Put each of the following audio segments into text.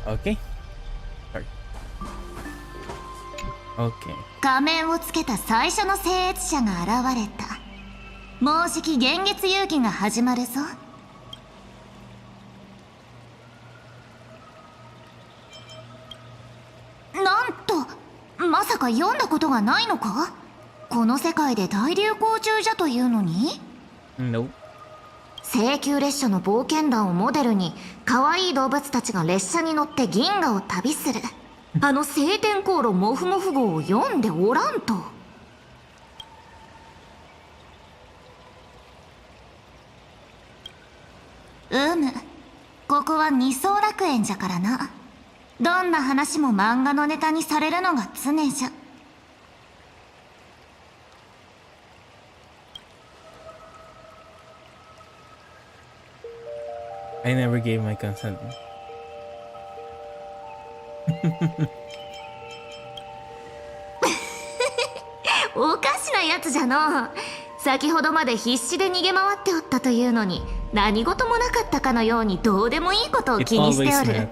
Okay. Sorry. Okay. 仮面をつけた最初の聖越者が現れた。もうじき幻月遊戯が始まるぞ。なんと、まさか読んだことがないのか？この世界で大流行中じゃというのに？ No. 請求列車の冒険団をモデルに可愛い動物たちが列車に乗って銀河を旅するあの晴天航路モフモフ号を読んでおらんと。ここは二層楽園じゃからな。どんな話も漫画のネタにされるのが常じゃ。I never gave my consent. おかしなやつじゃの。先ほどまで必死で逃げ回っておったというのに、何事もなかったかのようにどうでもいいことを気にしておる。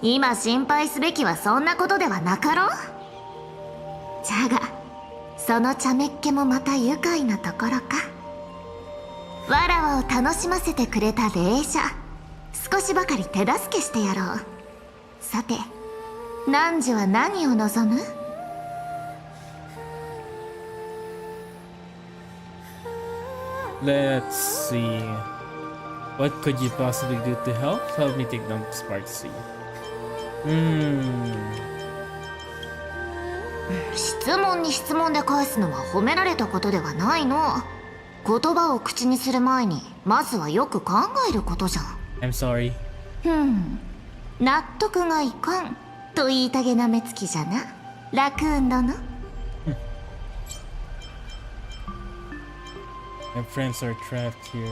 今心配すべきはそんなことではなかろう。じゃがその茶目っ気もまた愉快なところか。わらわを楽しませてくれた霊者、少しばかり手助けしてやろう。さて、汝は何を望む？Let's see. What could you possibly do to help? Help me take down Spark Sea. 質問に質問で返すのは褒められたことではないの。言葉を口にする前にまずはよく考えることじゃん。I'm sorry. 納得がいかんと言いたげな目つきじゃな、ラクーン殿。My friends are trapped here.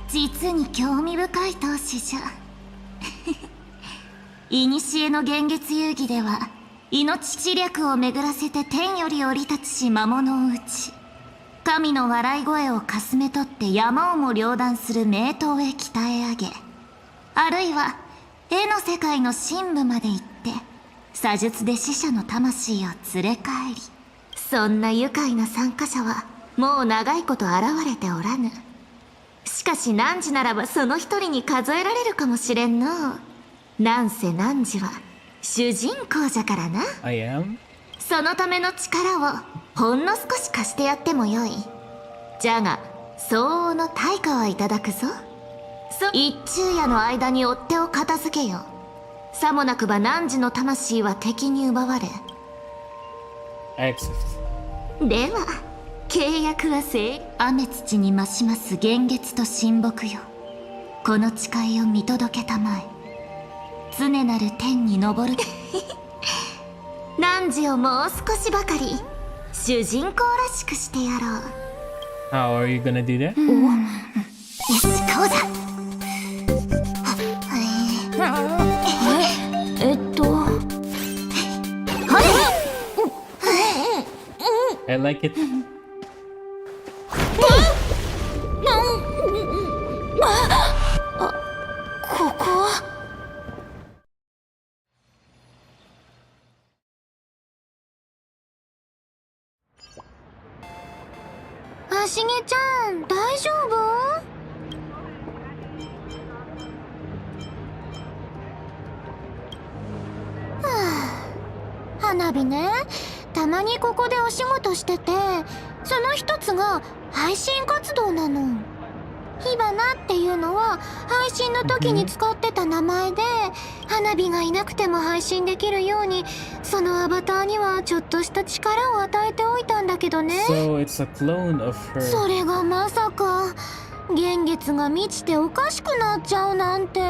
実に興味深い闘志じゃ。古の幻月遊戯では命知略を巡らせて天より降り立つし魔物を討ち、神の笑い声をかすめ取って山をも両断する名刀へ鍛え上げ、あるいは絵の世界の深部まで行って詐術で死者の魂を連れ帰り、そんな愉快な参加者はもう長いこと現れておらぬ。しかし汝ならばその一人に数えられるかもしれんの。なんせ汝は主人公じゃからな。 I am? そのための力をほんの少し貸してやってもよい。じゃが相応の対価はいただくぞ。一昼夜の間に追っ手を片付けよ。さもなくば汝の魂は敵に奪われ。 I accept. では契約は雨土に増します幻月と神木よ。この誓いを見届けたまえ。常なる天に昇る。汝をもう少しばかり主人公らしくしてやろう。 How are you gonna do that? よし、こうだ。I like it. ここはしげちゃん、大丈夫？はあ、花火ね、たまにここでお仕事してて、その一つが配信活動なの。火花っていうのは配信の時に使ってた名前で、花火がいなくても配信できるように、そのアバターにはちょっとした力を与えておいたんだけどね。So it's a clone of her. それがまさか幻月が満ちておかしくなっちゃうなんて、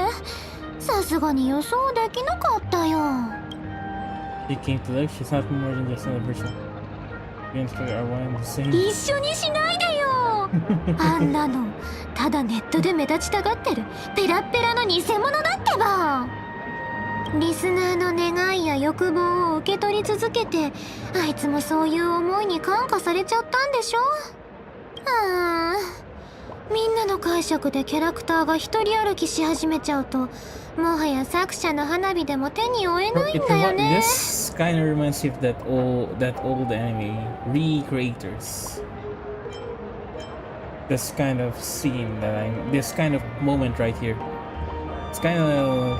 さすがに予想できなかったよ。 She came to life. She's not more than just another person. We and her are one and the same. 一緒にしないでよあんなのただネットで目立ちたがってるペラッペラの偽物だってば。リスナーの願いや欲望を受け取り続けて、あいつもそういう思いに感化されちゃったんでしょ。ああ、みんなの解釈でキャラクターが一人歩きし始めちゃうと、もはや作者の花火でも手に負えないんだよね。 This kind of reminds me of that old anime recreators. This kind of scene this kind of moment right here. It's kind of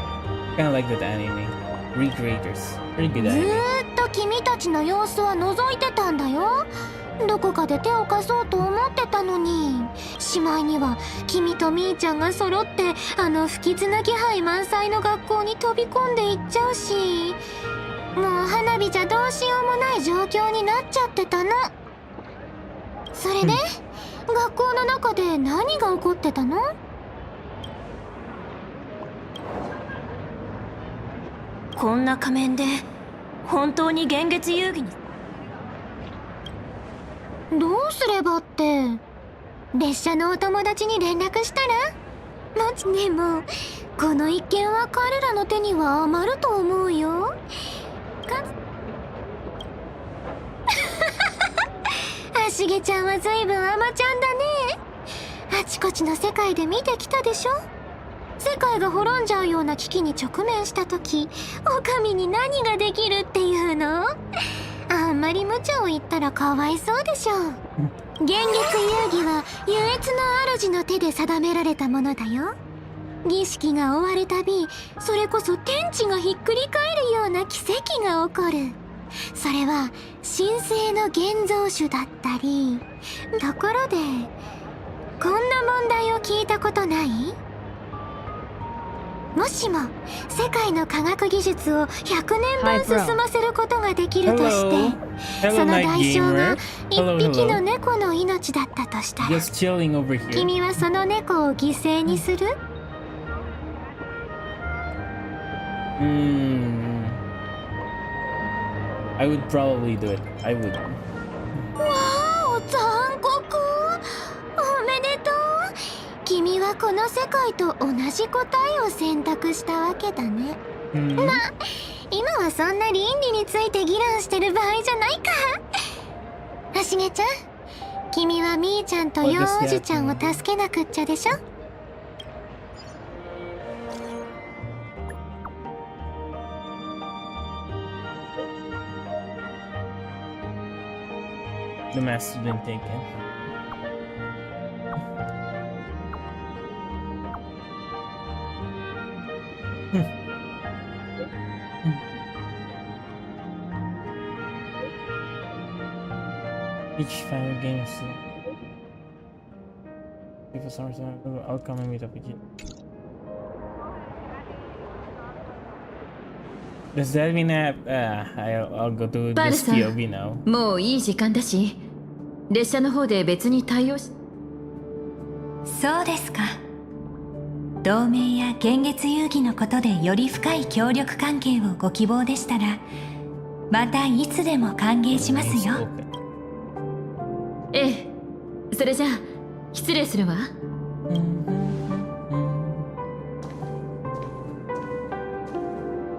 like that anime recreators. Pretty good ず anime. ーっと君たちの様子は覗いてたんだよ。どこかで手を貸そうと思ってたのに、しまいには君とみーちゃんが揃ってあの不吉な気配満載の学校に飛び込んでいっちゃうし、もう花火じゃどうしようもない状況になっちゃってたの。それで、学校の中で何が起こってたの？こんな仮面で本当に幻月遊戯にどうすればって、列車のお友達に連絡したら？でもこの一件は彼らの手には余ると思うよ。あしげちゃんはずいぶん甘ちゃんだね。あちこちの世界で見てきたでしょ。世界が滅んじゃうような危機に直面した時、お上に何ができるっていうの？あんまり無茶を言ったらかわいそうでしょ。幻月遊戯は優越の主の手で定められたものだよ。儀式が終わるたび、それこそ天地がひっくり返るような奇跡が起こる。それは神聖の現像種だったり。ところで、こんな問題を聞いたことない？もしも世界の科学技術を100年分進ませることができるとして、その代償が1匹の猫の命だったとしたら、 Just chilling over here. 君はその猫を犠牲にする？I would probably do it. I would. わお、残酷。おめでとう。君はこの世界と同じ答えを選択したわけだね。まあ、今はそんな倫理について議論してる場合じゃないか。あしげちゃん、君はみーちゃんとようおじちゃんを助けなくっちゃでしょ。The mask has been taken. Each final game is if for some reason I'll come and meet up with you. Does that mean that I'll go to this POV now? もういい時間だし、列車の方で別に対応し。そうですか。同盟や幻月遊戯のことでより深い協力関係をご希望でしたら、またいつでも歓迎しますよ。ええ、それじゃあ失礼するわ。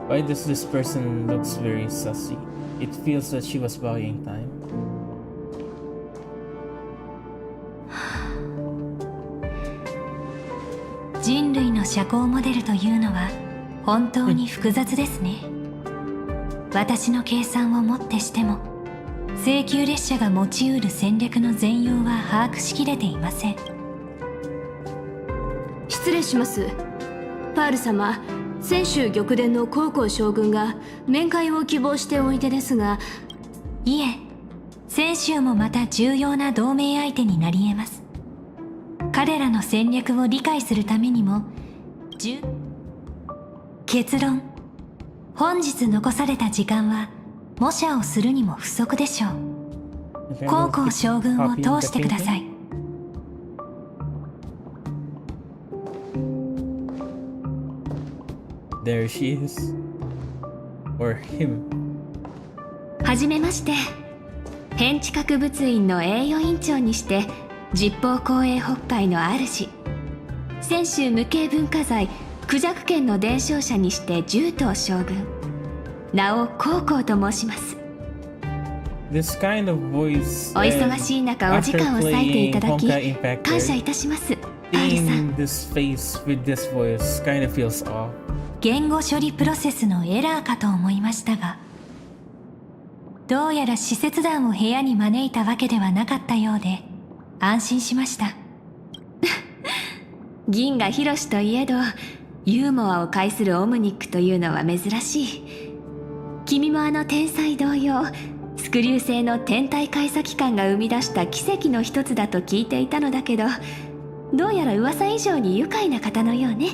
Why does this person looks very sussy? It feels that she was buying time. の社交モデルというのは本当に複雑ですね。私の計算をもってしても請求列車が持ち得る戦略の全容は把握しきれていません。失礼します。パール様、泉州玉殿の高校将軍が面会を希望しておいでですが。いえ、泉州もまた重要な同盟相手になり得ます。彼らの戦略を理解するためにも結論、本日残された時間は模写をするにも不足でしょう。高校将軍を通してください。There she is. Or him. はじめまして。変地閣仏院の栄誉院長にして実報公営北海の主、泉州無形文化財孔雀軒の伝承者にして十頭将軍、名を高校と申します。This kind of voice, お忙しい中お時間を割いていただき Honkai Impact 感謝いたします。パールさ seeing ん、 this face with this voice kind of feels off. 言語処理プロセスのエラーかと思いましたが、どうやら使節団を部屋に招いたわけではなかったようで安心しました。銀河博士といえどユーモアを介するオムニックというのは珍しい。君もあの天才同様、スクリュー星の天体開鎖機関が生み出した奇跡の一つだと聞いていたのだけど、どうやら噂以上に愉快な方のようね。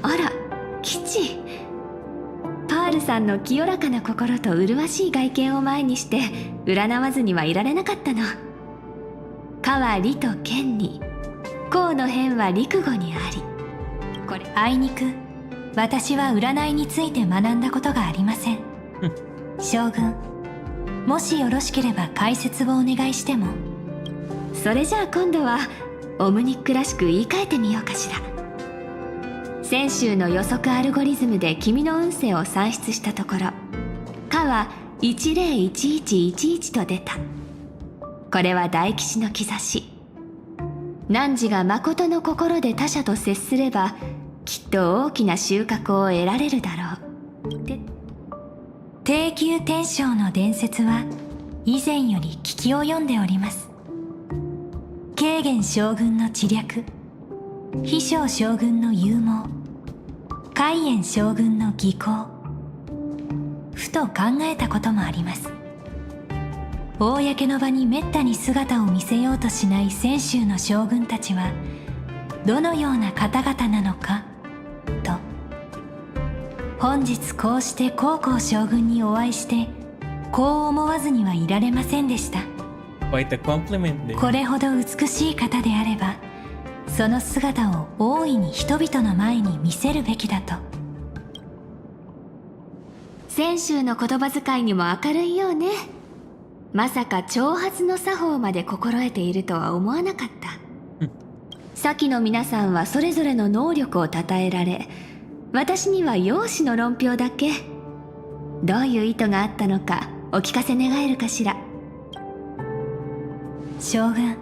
あら、吉。パールさんの清らかな心と麗しい外見を前にして占わずにはいられなかったの。かは理と剣に、甲の辺は陸語にあり。これあいにく私は占いについて学んだことがありません。将軍、もしよろしければ解説をお願いしても。それじゃあ今度はオムニックらしく言い換えてみようかしら。泉州の予測アルゴリズムで君の運勢を算出したところ、かは101111と出た。これは大吉の兆し。汝が誠の心で他者と接すればきっと大きな収穫を得られるだろう。低級天正の伝説は以前より聞き及んでおります。慶元将軍の知略、飛翔将軍の勇猛、海燕将軍の技巧、ふと考えたこともあります。公の場にめったに姿を見せようとしない泉州の将軍たちはどのような方々なのかと。本日こうして高校将軍にお会いしてこう思わずにはいられませんでした。 Quite a compliment there. これほど美しい方であればその姿を大いに人々の前に見せるべきだと。泉州の言葉遣いにも明るいようね。まさか挑発の作法まで心得ているとは思わなかった。先の皆さんはそれぞれの能力を称えられ、私には容姿の論評だけ。どういう意図があったのかお聞かせ願えるかしら。将軍、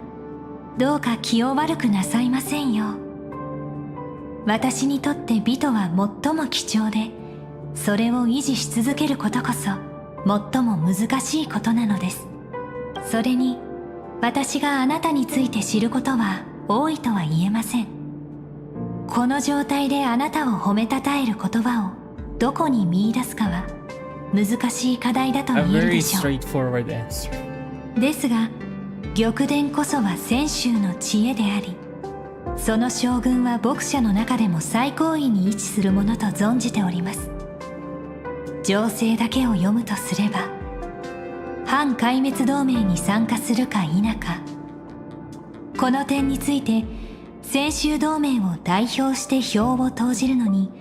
どうか気を悪くなさいませんよ。私にとって美とは最も貴重で、それを維持し続けることこそ最も難しいことなのです。それに私があなたについて知ることは多いとは言えません。この状態であなたを褒めたたえる言葉をどこに見出すかは難しい課題だと A 言える very でしょう。 straightforward answer. ですが玉殿こそは泉州の知恵であり、その将軍は牧者の中でも最高位に位置するものと存じております。情勢だけを読むとすれば、反壊滅同盟に参加するか否か、この点について泉州同盟を代表して票を投じるのに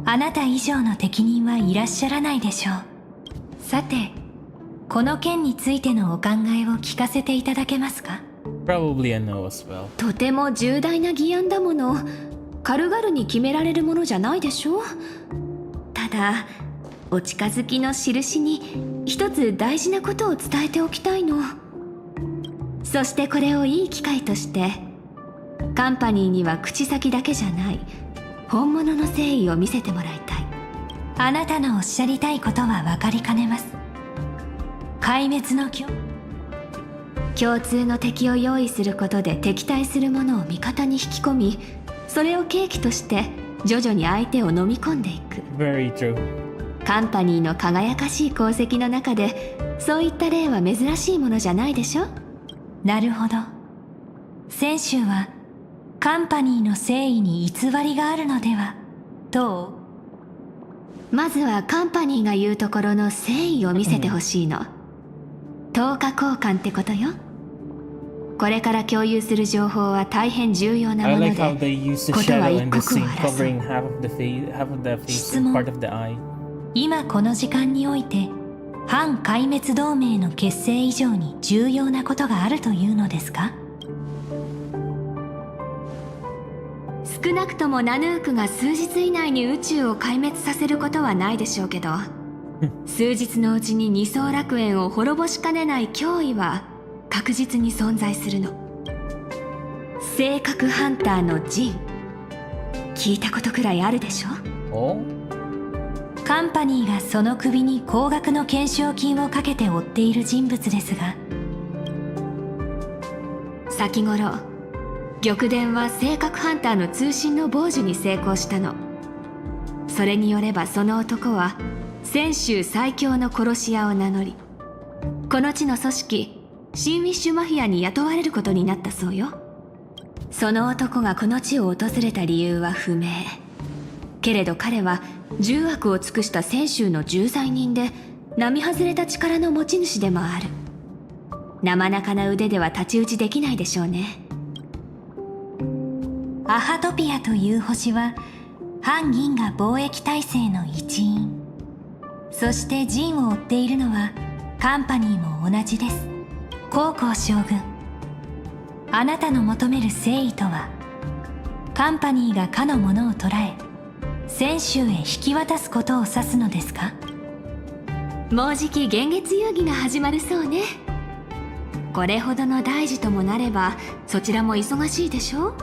あなた以上の適任はいらっしゃらないでしょう。さて、この件についてのお考えを聞かせていただけますか。 Probably a no as well. とても重大な議案だもの。軽々に決められるものじゃないでしょう。ただお近づきの印に一つ大事なことを伝えておきたいの。そしてこれをいい機会としてカンパニーには口先だけじゃない本物の誠意を見せてもらいたい。あなたのおっしゃりたいことは分かりかねます。壊滅の共通の敵を用意することで敵対する者を味方に引き込み、それを契機として徐々に相手を飲み込んでいく。 Very true. カンパニーの輝かしい功績の中でそういった例は珍しいものじゃないでしょ。なるほど。先週はカンパニーの誠意に偽りがあるのではと。まずはカンパニーが言うところの誠意を見せてほしいの。10日交換ってことよ。これから共有する情報は大変重要な I もの like で、 how they use the ことは shadow 一 and the 刻を scene 争 covering う。 half of the face質 and 問。 part of the eye. 今この時間において反壊滅同盟の結成以上に重要なことがあるというのですか？少なくともナヌークが数日以内に宇宙を壊滅させることはないでしょうけど数日のうちに二層楽園を滅ぼしかねない脅威は確実に存在するの。性格ハンターのジン、聞いたことくらいあるでしょ。 Oh? カンパニーがその首に高額の懸賞金をかけて追っている人物ですが、先頃玉殿は性格ハンターの通信の傍受に成功したの。それによればその男は泉州最強の殺し屋を名乗り、この地の組織シンウィッシュマフィアに雇われることになったそうよ。その男がこの地を訪れた理由は不明。けれど彼は重悪を尽くした泉州の重罪人で並外れた力の持ち主でもある。生中な腕では太刀打ちできないでしょうね。アハトピアという星は反銀河貿易体制の一員。そしてジンを追っているのはカンパニーも同じです。高校将軍、あなたの求める誠意とはカンパニーがかのものを捕らえ泉州へ引き渡すことを指すのですか？もうじき幻月遊戯が始まるそうね。これほどの大事ともなればそちらも忙しいでしょ。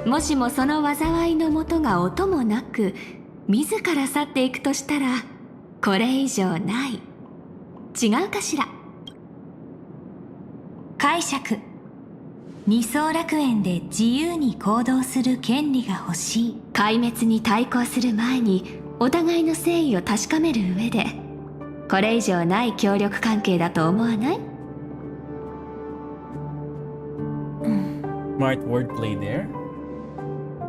もしもその災いのもとが音もなく自ら去っていくとしたらこれ以上ない。違うかしら。解釈。二層楽園で自由に行動する権利が欲しい。壊滅に対抗する前にお互いの誠意を確かめる上でこれ以上ない協力関係だと思わない？ Smart wordplay there.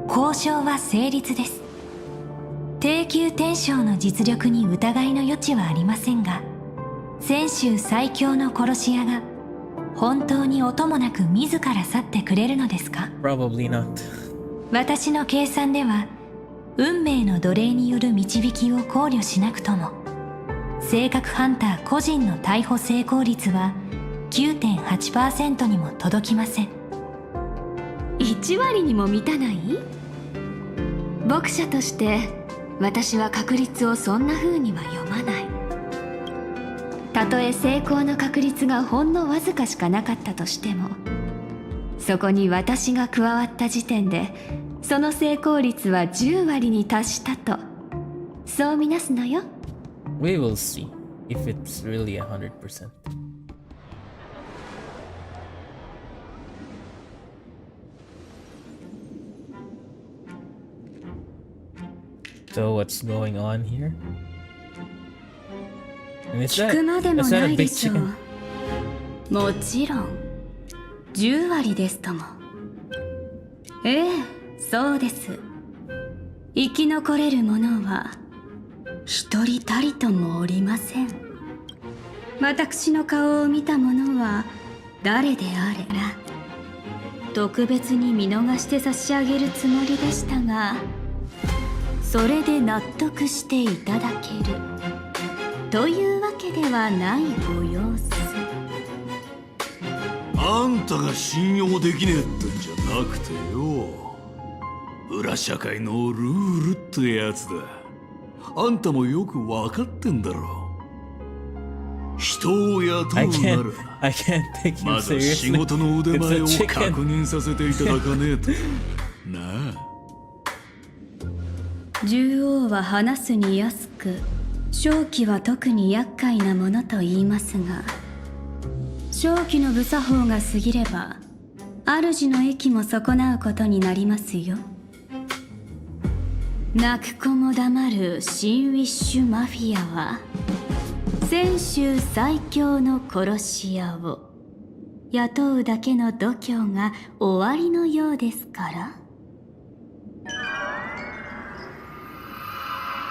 交渉は成立です。低級天将の実力に疑いの余地はありませんが、泉州最強の殺し屋が本当に音もなく自ら去ってくれるのですか？ Probably not. 私の計算では運命の奴隷による導きを考慮しなくとも性格ハンター個人の逮捕成功率は 9.8% にも届きません。1割にも満たない？読者として私は確率をそんな風には読まない。たとえ成功の確率がほんのわずかしかなかったとしてもそこに私が加わった時点でその成功率は10割に達したとそうみなすのよ。 We will see if it's really 100%. So what's going on here? And is 聞くまでも is that な a いで big しょ chicken? う。もちろん10割ですとも。ええ、そうです。生き残れる者は一人たりともおりません。私の顔を見た者は誰であれ特別に見逃して差し上げるつもりでしたがそれで納得していただけるというわけではないご様子。あんたが信用できねえってんじゃなくてよ、裏社会のルールってやつだ。あんたもよくわかってんだろ。人を雇う I な can't ら I can't take him まず仕 seriously. 事の腕 It's 前 a を chicken. 確認させていただかねえとなあ。獣王は話すに安く、正気は特に厄介なものと言いますが、正気の無作法が過ぎれば主の益も損なうことになりますよ。泣く子も黙る新ウィッシュマフィアは泉州最強の殺し屋を雇うだけの度胸が終わりのようですから。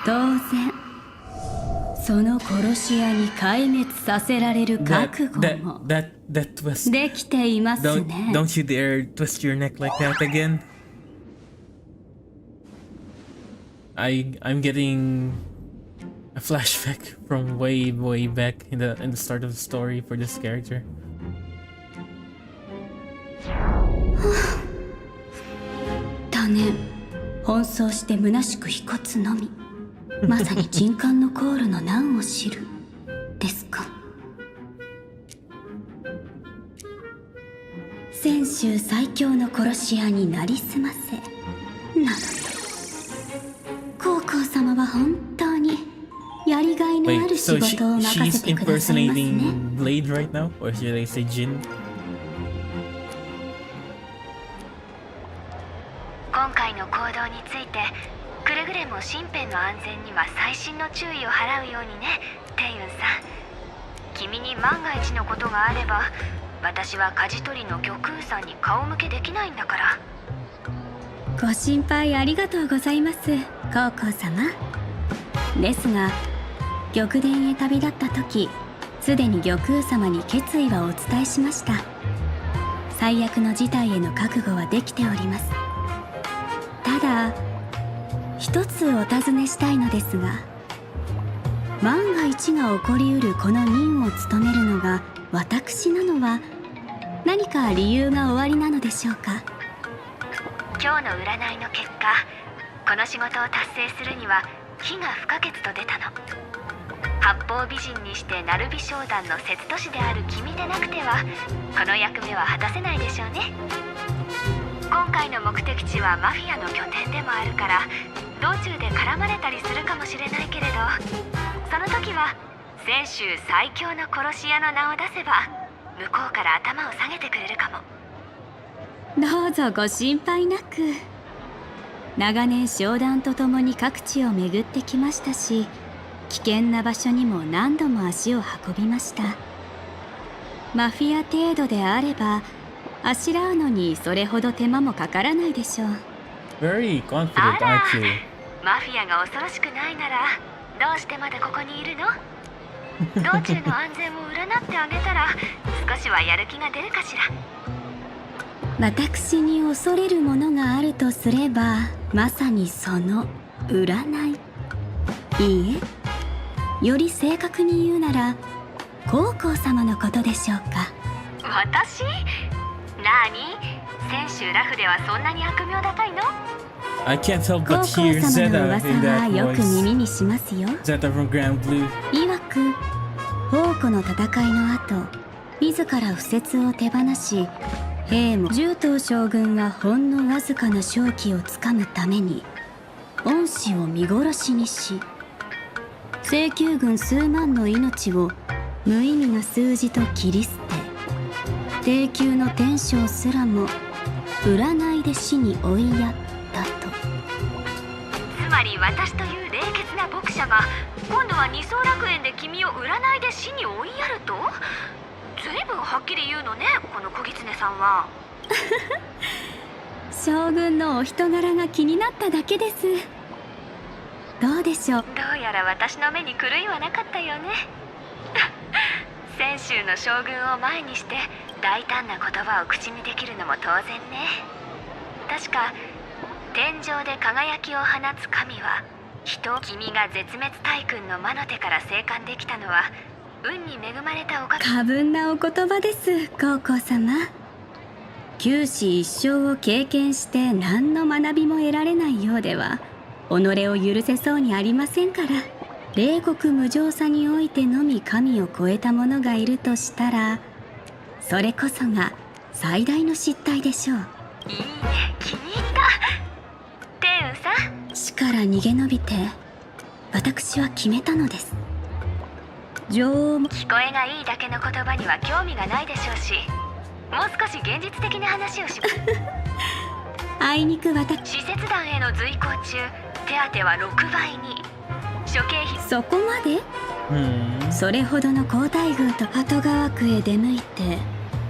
当然その殺し屋に壊滅させられる覚悟も That twist. できていますね。 Don't you dare twist your neck like that again. I'm getting a flashback from way back in the start of the story for this character. 多年奔走して虚しく卑骨のみ、まさに人間のコールの難を知るですか。泉州最強の殺し屋になりすませなどと、皇后様は本当にやりがいのあ Wait, る仕 so 事を任 she's せてくださいますね。 impersonating Blade right now? Or should I say Jin? 今回の行動についてくれぐれも身辺の安全には細心の注意を払うようにね、天雲さん。君に万が一のことがあれば私は舵取りの玉空さんに顔向けできないんだから。ご心配ありがとうございます、皇后様。ですが玉殿へ旅立った時、すでに玉空様に決意はお伝えしました。最悪の事態への覚悟はできております。ただ一つお尋ねしたいのですが、万が一が起こりうるこの任を務めるのが私なのは何か理由がおありなのでしょうか。今日の占いの結果、この仕事を達成するには火が不可欠と出たの。八方美人にして鳴美商団の節都市である君でなくてはこの役目は果たせないでしょうね。今回の目的地はマフィアの拠点でもあるから、道中で絡まれたりするかもしれないけれど、その時は泉州最強の殺し屋の名を出せば向こうから頭を下げてくれるかも。どうぞご心配なく。長年商談とともに各地を巡ってきましたし、危険な場所にも何度も足を運びました。マフィア程度であればあしらうのにそれほど手間もかからないでしょう。 Very confident, あら aren't you? マフィアが恐ろしくないならどうしてまだここにいるの？道中の安全を占ってあげたら少しはやる気が出るかしら。私に恐れるものがあるとすれば、まさにその占い。いいえ、より正確に言うなら皇后様のことでしょうか。私？なーに？泉州ラフではそんなに悪名高いの？ I can't help 皇 but 后 hear 様の Zeta 噂 in は that よく voice. 耳にしますよ。 Zeta from Grand Blue. 曰く宝庫の戦いの後、自ら不説を手放し、兵も十頭将軍がほんのわずかな勝機をつかむために恩師を見殺しにし、請求軍数万の命を無意味な数字と切り捨て、低級の天将すらも占いで死に追いやったと。つまり私という冷血な牧者が今度は二層楽園で君を占いで死に追いやると？ずいぶんはっきり言うのね、この小狐さんは。将軍のお人柄が気になっただけです。どうでしょう。どうやら私の目に狂いはなかったよね。泉州の将軍を前にして大胆な言葉を口にできるのも当然ね。確か天上で輝きを放つ神は君が絶滅大君の魔の手から生還できたのは運に恵まれたおかげ。過分なお言葉です、皇后様。九死一生を経験して何の学びも得られないようでは己を許せそうにありませんから。冷酷無情さにおいてのみ神を超えた者がいるとしたら、それこそが最大の失態でしょう。いいね、気に入った。天雲さん、死から逃げ延びて私は決めたのです。女王も聞こえがいいだけの言葉には興味がないでしょうし、もう少し現実的な話をしあいにく私使節団への随行中、手当は6倍に、諸経費そこまで。それほどの好待遇と鳩川区へ出向いて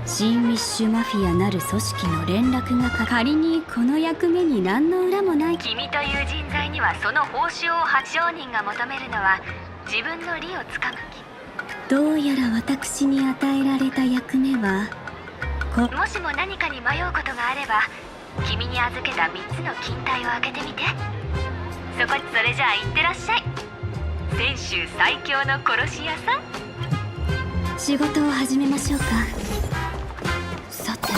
新ウィッシュマフィアなる組織の連絡が仮にこの役目に何の裏もない。君という人材にはその報酬を八丈人が求めるのは自分の利をつかむどうやら私に与えられた役目は気。もしも何かに迷うことがあれば、君に預けた3つの金体を開けてみて。それじゃあ行ってらっしゃい、泉州最強の殺し屋さん。仕事を始めましょうか。さて、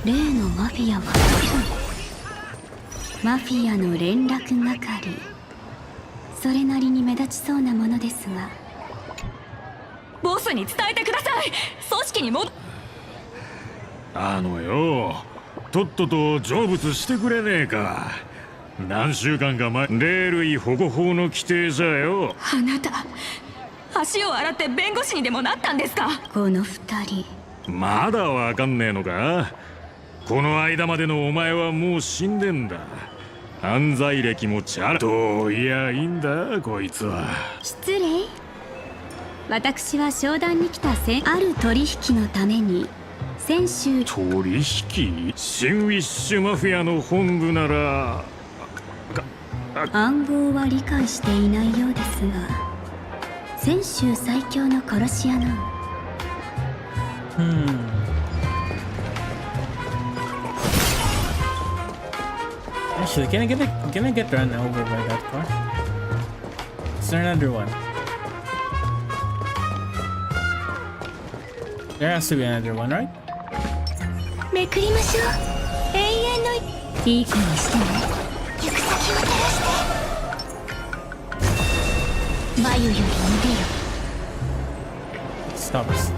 例のマフィアはマフィアの連絡係。それなりに目立ちそうなものですが。ボスに伝えてください。組織にとっとと成仏してくれねえか。何週間か前、霊類保護法の規定じゃよ。あなた、足を洗って弁護士にでもなったんですか？この二人まだわかんねえのか。この間までのお前はもう死んでんだ。犯罪歴もどういやいいんだこいつは。失礼。私は商談に来たある取引のために先週。取引？新ウィッシュマフィアの本部なら暗号は理解していないようですが、泉州最強の殺し屋のActually, can I get run over by that car? Is there another one? There has to be another one, right? めくりましょう。永遠のいい子にしてね。行く先を照らして眉より逃げよ。 Stop us.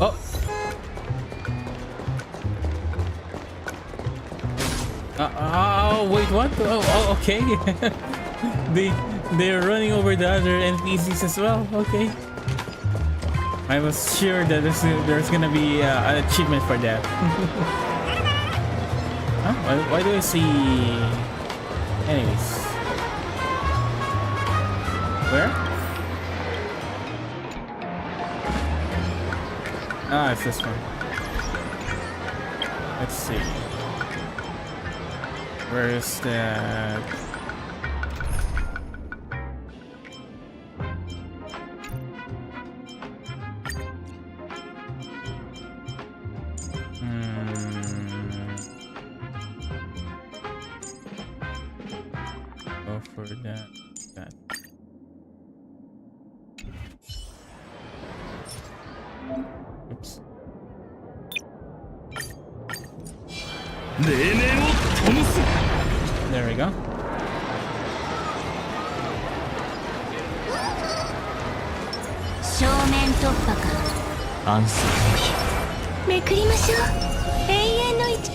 Oh. Oh, wait, what? Oh, okay. They're running over the other NPCs as well. Okay. I was sure that there's gonna be an achievement for that. Huh? Why do I see enemies? Where? Ah, it's this one. Let's see. Where is that? Go for that. Oops. There we go. Answer. めくりましょう。永遠の一。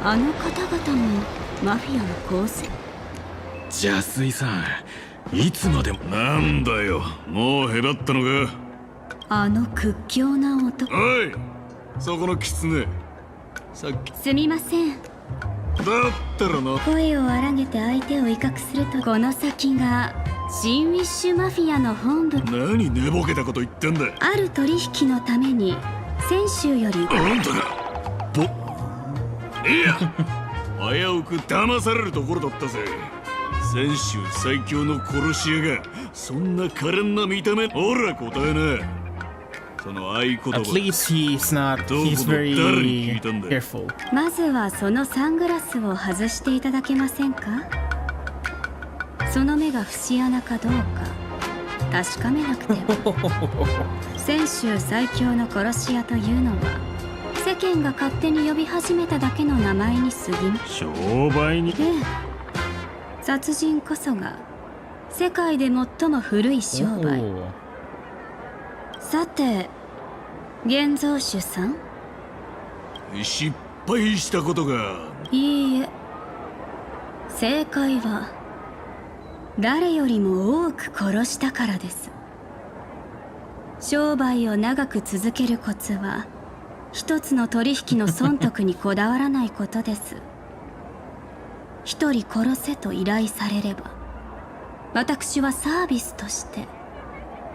あの方々もマフィアの構成。邪水さん、いつまでも。なんだよ、もうへばったのか。あの屈強な男。おい、そこのキツネ。さっき。すみません。だったらな。声を荒げて相手を威嚇すると、この先が新ウィッシュマフィアの本部。何寝ぼけたこと言ってんだ。ある取引のために泉州より。あんたがいや、危うく騙されるところだったぜ。泉州最強の殺し屋がそんな可憐な見た目。ほら答えな。その合言葉 At least he's very careful. まずはそのサングラスを外していただけませんか。その目が節穴かどうか確かめなくては。泉州最強の殺し屋というのは世間が勝手に呼び始めただけの名前に過ぎません。商売に。殺人こそが世界で最も古い商売。さて現像主さん、失敗したことが。いいえ、正解は誰よりも多く殺したからです。商売を長く続けるコツは一つの取引の損得にこだわらないことです。一人殺せと依頼されれば私はサービスとして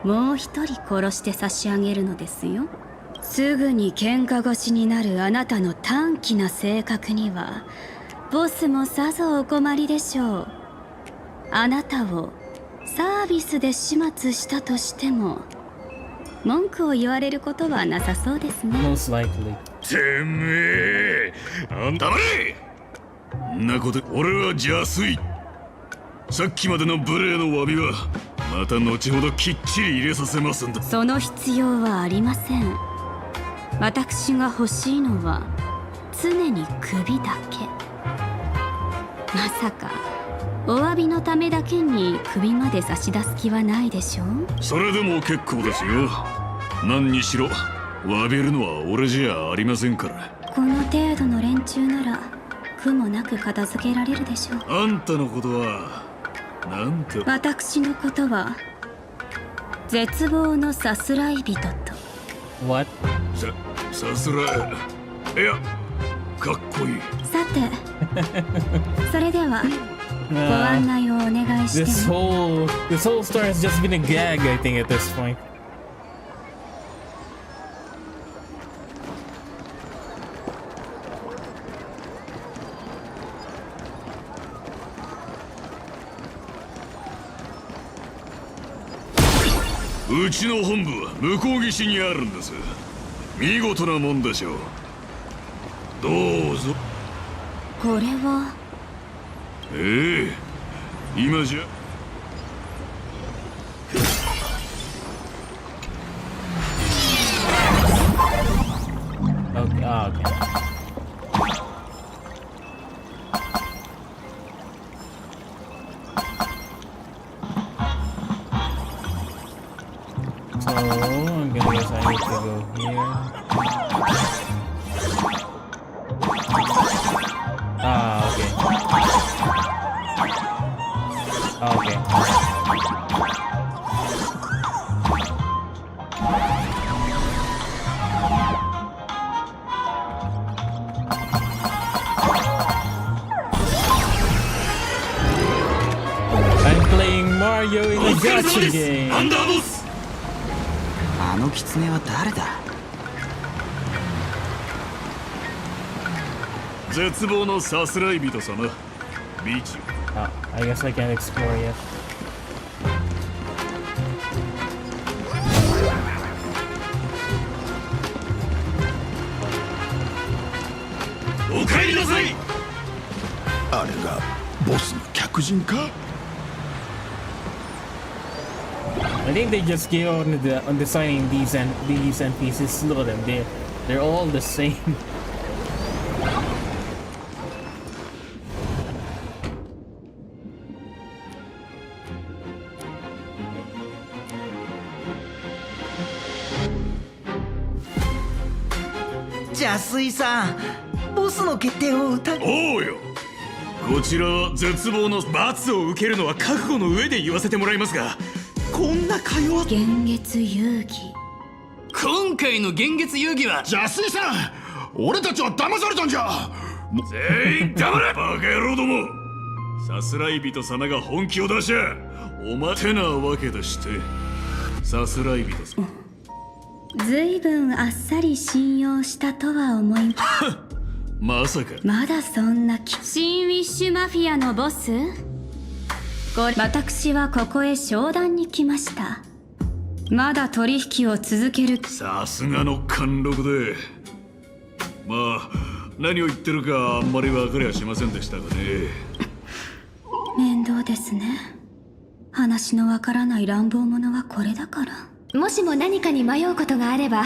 もう一人殺して差し上げるのですよ。すぐに喧嘩腰になるあなたの短気な性格にはボスもさぞお困りでしょう。あなたをサービスで始末したとしても文句を言われることはなさそうですね。 Most likely. てめえ、あんた黙れ。んなこと俺は邪推。さっきまでの無礼の詫びはまた後ほどきっちり入れさせますんだ。その必要はありません。私が欲しいのは常に首だけ。まさかお詫びのためだけに首まで差し出す気はないでしょう。それでも結構ですよ。何にしろ詫びるのは俺じゃありませんから。この程度の連中なら苦もなく片付けられるでしょう。あんたのことはなんて。私のことは絶望のさすらい人と。 What? さすらいやかっこいい。さてそれではご案内をお願いしても。This whole story has just been a gag, I think, at this point. うちの本部は向こう岸にあるんです。見事なもんでしょう。どうぞ。これはええ、今じゃ。Okay, okay. So I'm gonna guess I need to go here. Okay. Okay. I'm playing Mario in a gacha game. アンダーボス。あの狐は誰だ。絶望のさすらい人様。ビーチ。I guess I can't explore yet. お帰りなさい。あれがボスの客人か。I think they just gave out on designing these NPCs. Look at them, they're all the same. 邪水さん、ボスの決定を疑う。おうよ。こちらは絶望の罰を受けるのは覚悟の上で言わせてもらいますが、こんなか弱。幻月遊戯。今回の幻月遊戯は邪水さん、俺たちは騙されたんじゃ。全員黙れ。バカ野郎ども。さすらい人様が本気を出しゃお待てなわけでして。さすらい人様。ずいぶんあっさり信用したとは思います。まさか。まだそんな新ウィッシュマフィアのボス、私はここへ商談に来ました。まだ取引を続ける。さすがの貫禄で。まあ何を言ってるかあんまり分かりはしませんでしたがね。面倒ですね。話のわからない乱暴者はこれだから。もしも何かに迷うことがあれば、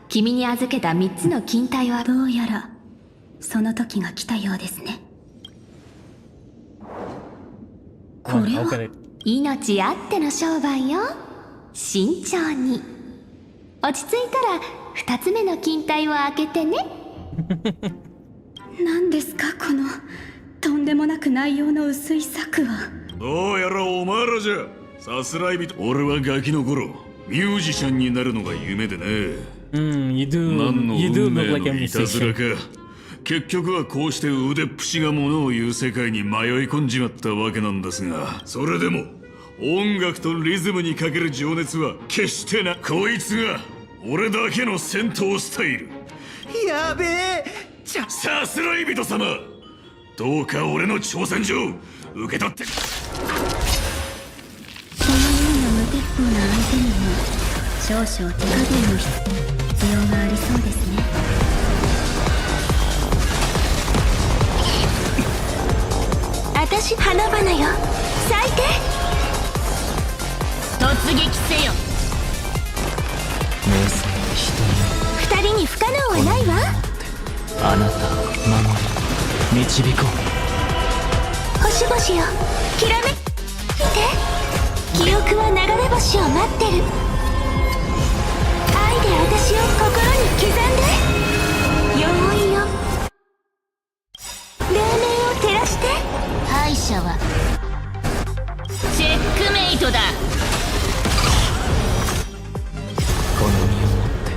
君に預けた3つの金体は。どうやらその時が来たようですね。これは命あっての商売よ。慎重に。落ち着いたら2つ目の金体を開けてね。何ですかこのとんでもなく内容の薄い策は。どうやらお前らじゃさすらい人。俺はガキの頃ミュージシャンになるのが夢でね。You do 何の you do 運命 look like a のいたずら musician. か。結局はこうして腕っぷしがものを言う世界に迷い込んじまったわけなんですが、それでも音楽とリズムにかける情熱は決してな。こいつが俺だけの戦闘スタイル。やべえ。さすらい人様、どうか俺の挑戦状受け取って。このような無鉄砲な相手にも少々手加減の必要がありそうですね。私花々よ、咲いて。突撃せよ。二人に不可能はないわ。あなたを守り導こう。星々よ、きらめいて。記憶は流れ星を待ってる。愛で私を心に刻んで。用意よ、黎明を照らして。敗者はチェックメイトだ。この身をもって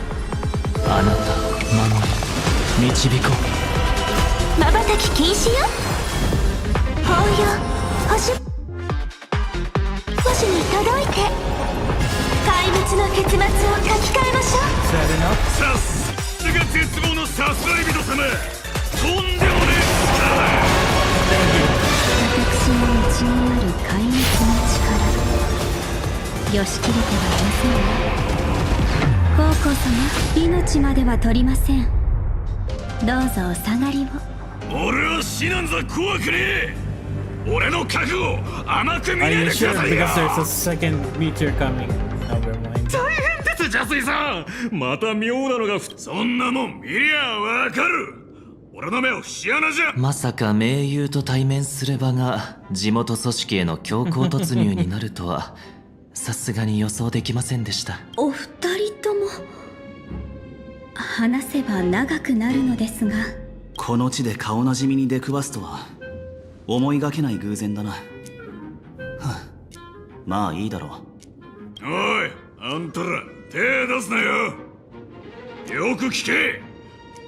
あなたを守り導こう。瞬き禁止よ。抱擁星星に届いて。怪物の結末を書き換えましょう。さすが絶望のさすらい人様、とんでもねえ。私の内にある壊滅の力、よしきれてはいませんわ。高校様、命までは取りません。どうぞお下がりを。俺は死なんざ怖くねえ。俺の覚悟甘く見ねえでくださいよ。Because there's a second meteor coming. Never mind. 大変です邪水さん、また妙なのが。そんなもん見りゃわかる。俺の目を節穴じゃ。まさか盟友と対面する場が地元組織への強行突入になるとはさすがに予想できませんでした。お二人とも話せば長くなるのですが。この地で顔なじみに出くわすとは思いがけない偶然だな。まあいいだろう。おい、あんたら手出すなよ。よく聞け。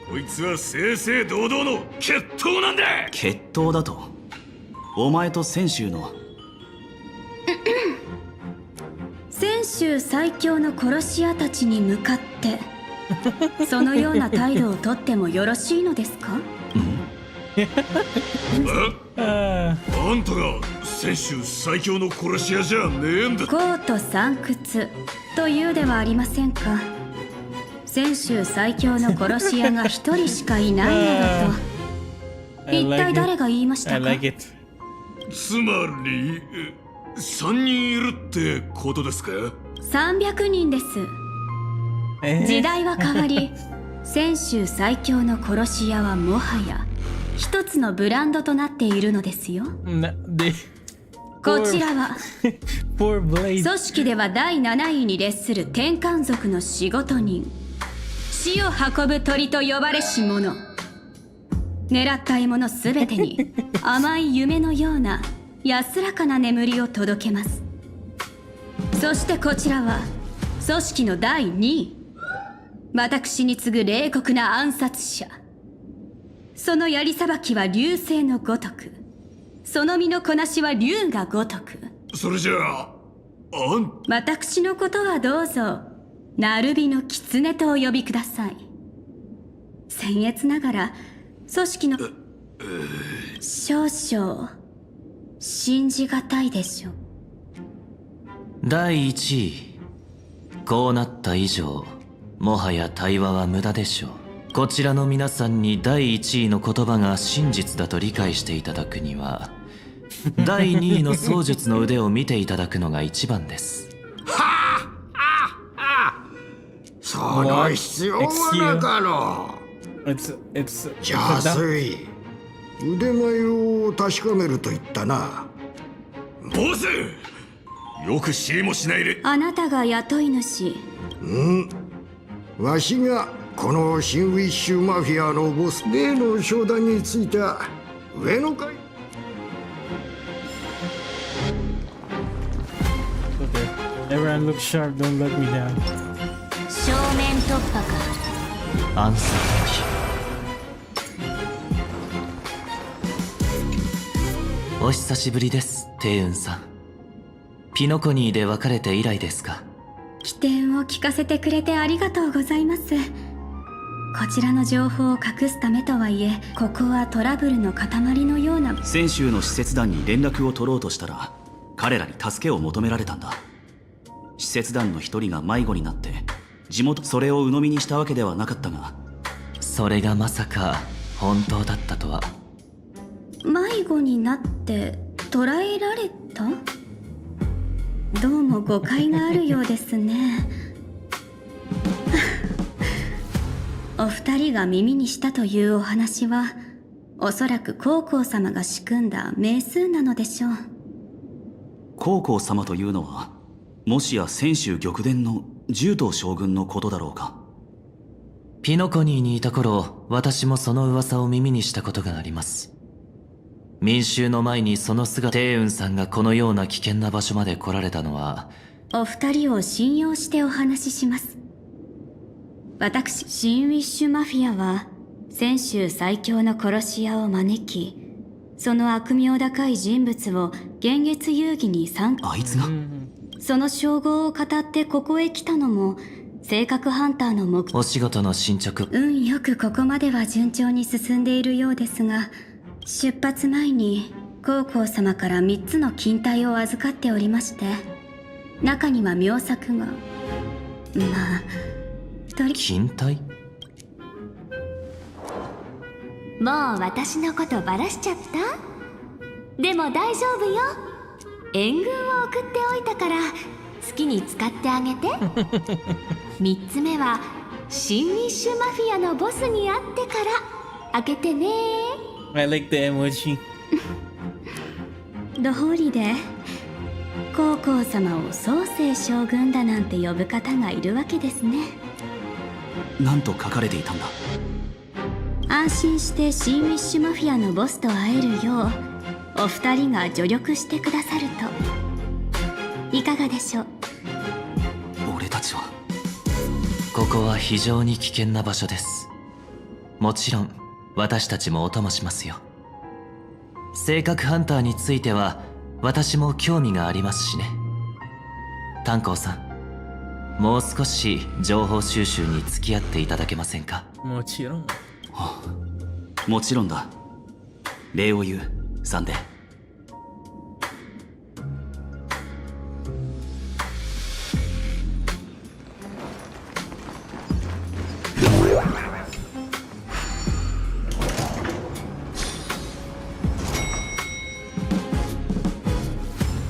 こいつは正々堂々の決闘なんだ。決闘だと？お前と泉州の泉州最強の殺し屋たちに向かってそのような態度をとってもよろしいのですか？あんたが泉州最強の殺し屋じゃねえんだ。コート三屈というではありませんか。泉州最強の殺し屋が一人しかいないなどと一体誰が言いましたか？つまり3人いるってことですか？300人です。時代は変わり泉州最強の殺し屋はもはや一つのブランドとなっているのですよ。こちらは組織では第7位に列する天官族の仕事人、死を運ぶ鳥と呼ばれし者。狙った獲物すべてに甘い夢のような安らかな眠りを届けます。そしてこちらは組織の第2位、私に次ぐ冷酷な暗殺者。その槍さばきは流星のごとく、その身のこなしは竜がごとく。それじゃあ私のことはどうぞナルビの狐とお呼びください。僭越ながら組織の少々信じがたいでしょう。第一位、こうなった以上もはや対話は無駄でしょう。こちらの皆さんに第一位の言葉が真実だと理解していただくには第二位の槍術の腕を見ていただくのが一番です。その必要はなかろう。邪推、腕前を確かめると言ったな。ボス、よく知りもしないで。あなたが雇い主。わしがこの新ウィッシュマフィアのボス。例の商談については上の階。Everyone look sharp, don't let me down. 正面突破か。暗殺の日。お久しぶりです、帝雲さん。ピノコニーで別れて以来ですか。起点を聞かせてくれてありがとうございます。こちらの情報を隠すためとはいえ、ここはトラブルの塊のような。泉州の使節団に連絡を取ろうとしたら彼らに助けを求められたんだ。使節団の一人が迷子になって地元、それを鵜呑みにしたわけではなかったが。それがまさか本当だったとは。迷子になって捕らえられた？どうも誤解があるようですね。お二人が耳にしたというお話は、おそらく皇后様が仕組んだ名数なのでしょう。皇后様というのは、もしや泉州玉殿の柔道将軍のことだろうか。ピノコニーにいた頃、私もその噂を耳にしたことがあります。民衆の前にその姿、帝雲さんがこのような危険な場所まで来られたのは。お二人を信用してお話しします。私、新ウィッシュマフィアは泉州最強の殺し屋を招き、その悪名高い人物を幻月遊戯に参加。あいつがその称号を語ってここへ来たのも性格ハンターの目的。お仕事の進捗。運よくここまでは順調に進んでいるようですが、出発前に皇后様から3つの金体を預かっておりまして、中には妙作が。金体？もう私のことバラしちゃった？でも大丈夫よ。援軍を送っておいたから好きに使ってあげて。3つ目は新ウィッシュマフィアのボスに会ってから開けてね。I like the emoji. どうりで皇后様を宗正将軍だなんて呼ぶ方がいるわけですね。何と書かれていたんだ。安心して新ウィッシュマフィアのボスと会えるようお二人が助力してくださるといかがでしょう。俺たちは。ここは非常に危険な場所です。もちろん私たちもお供しますよ。性格ハンターについては私も興味がありますしね。炭鉱さん、もう少し情報収集に付き合っていただけませんか。もちろん。もちろんだ。礼を言う、サンデー。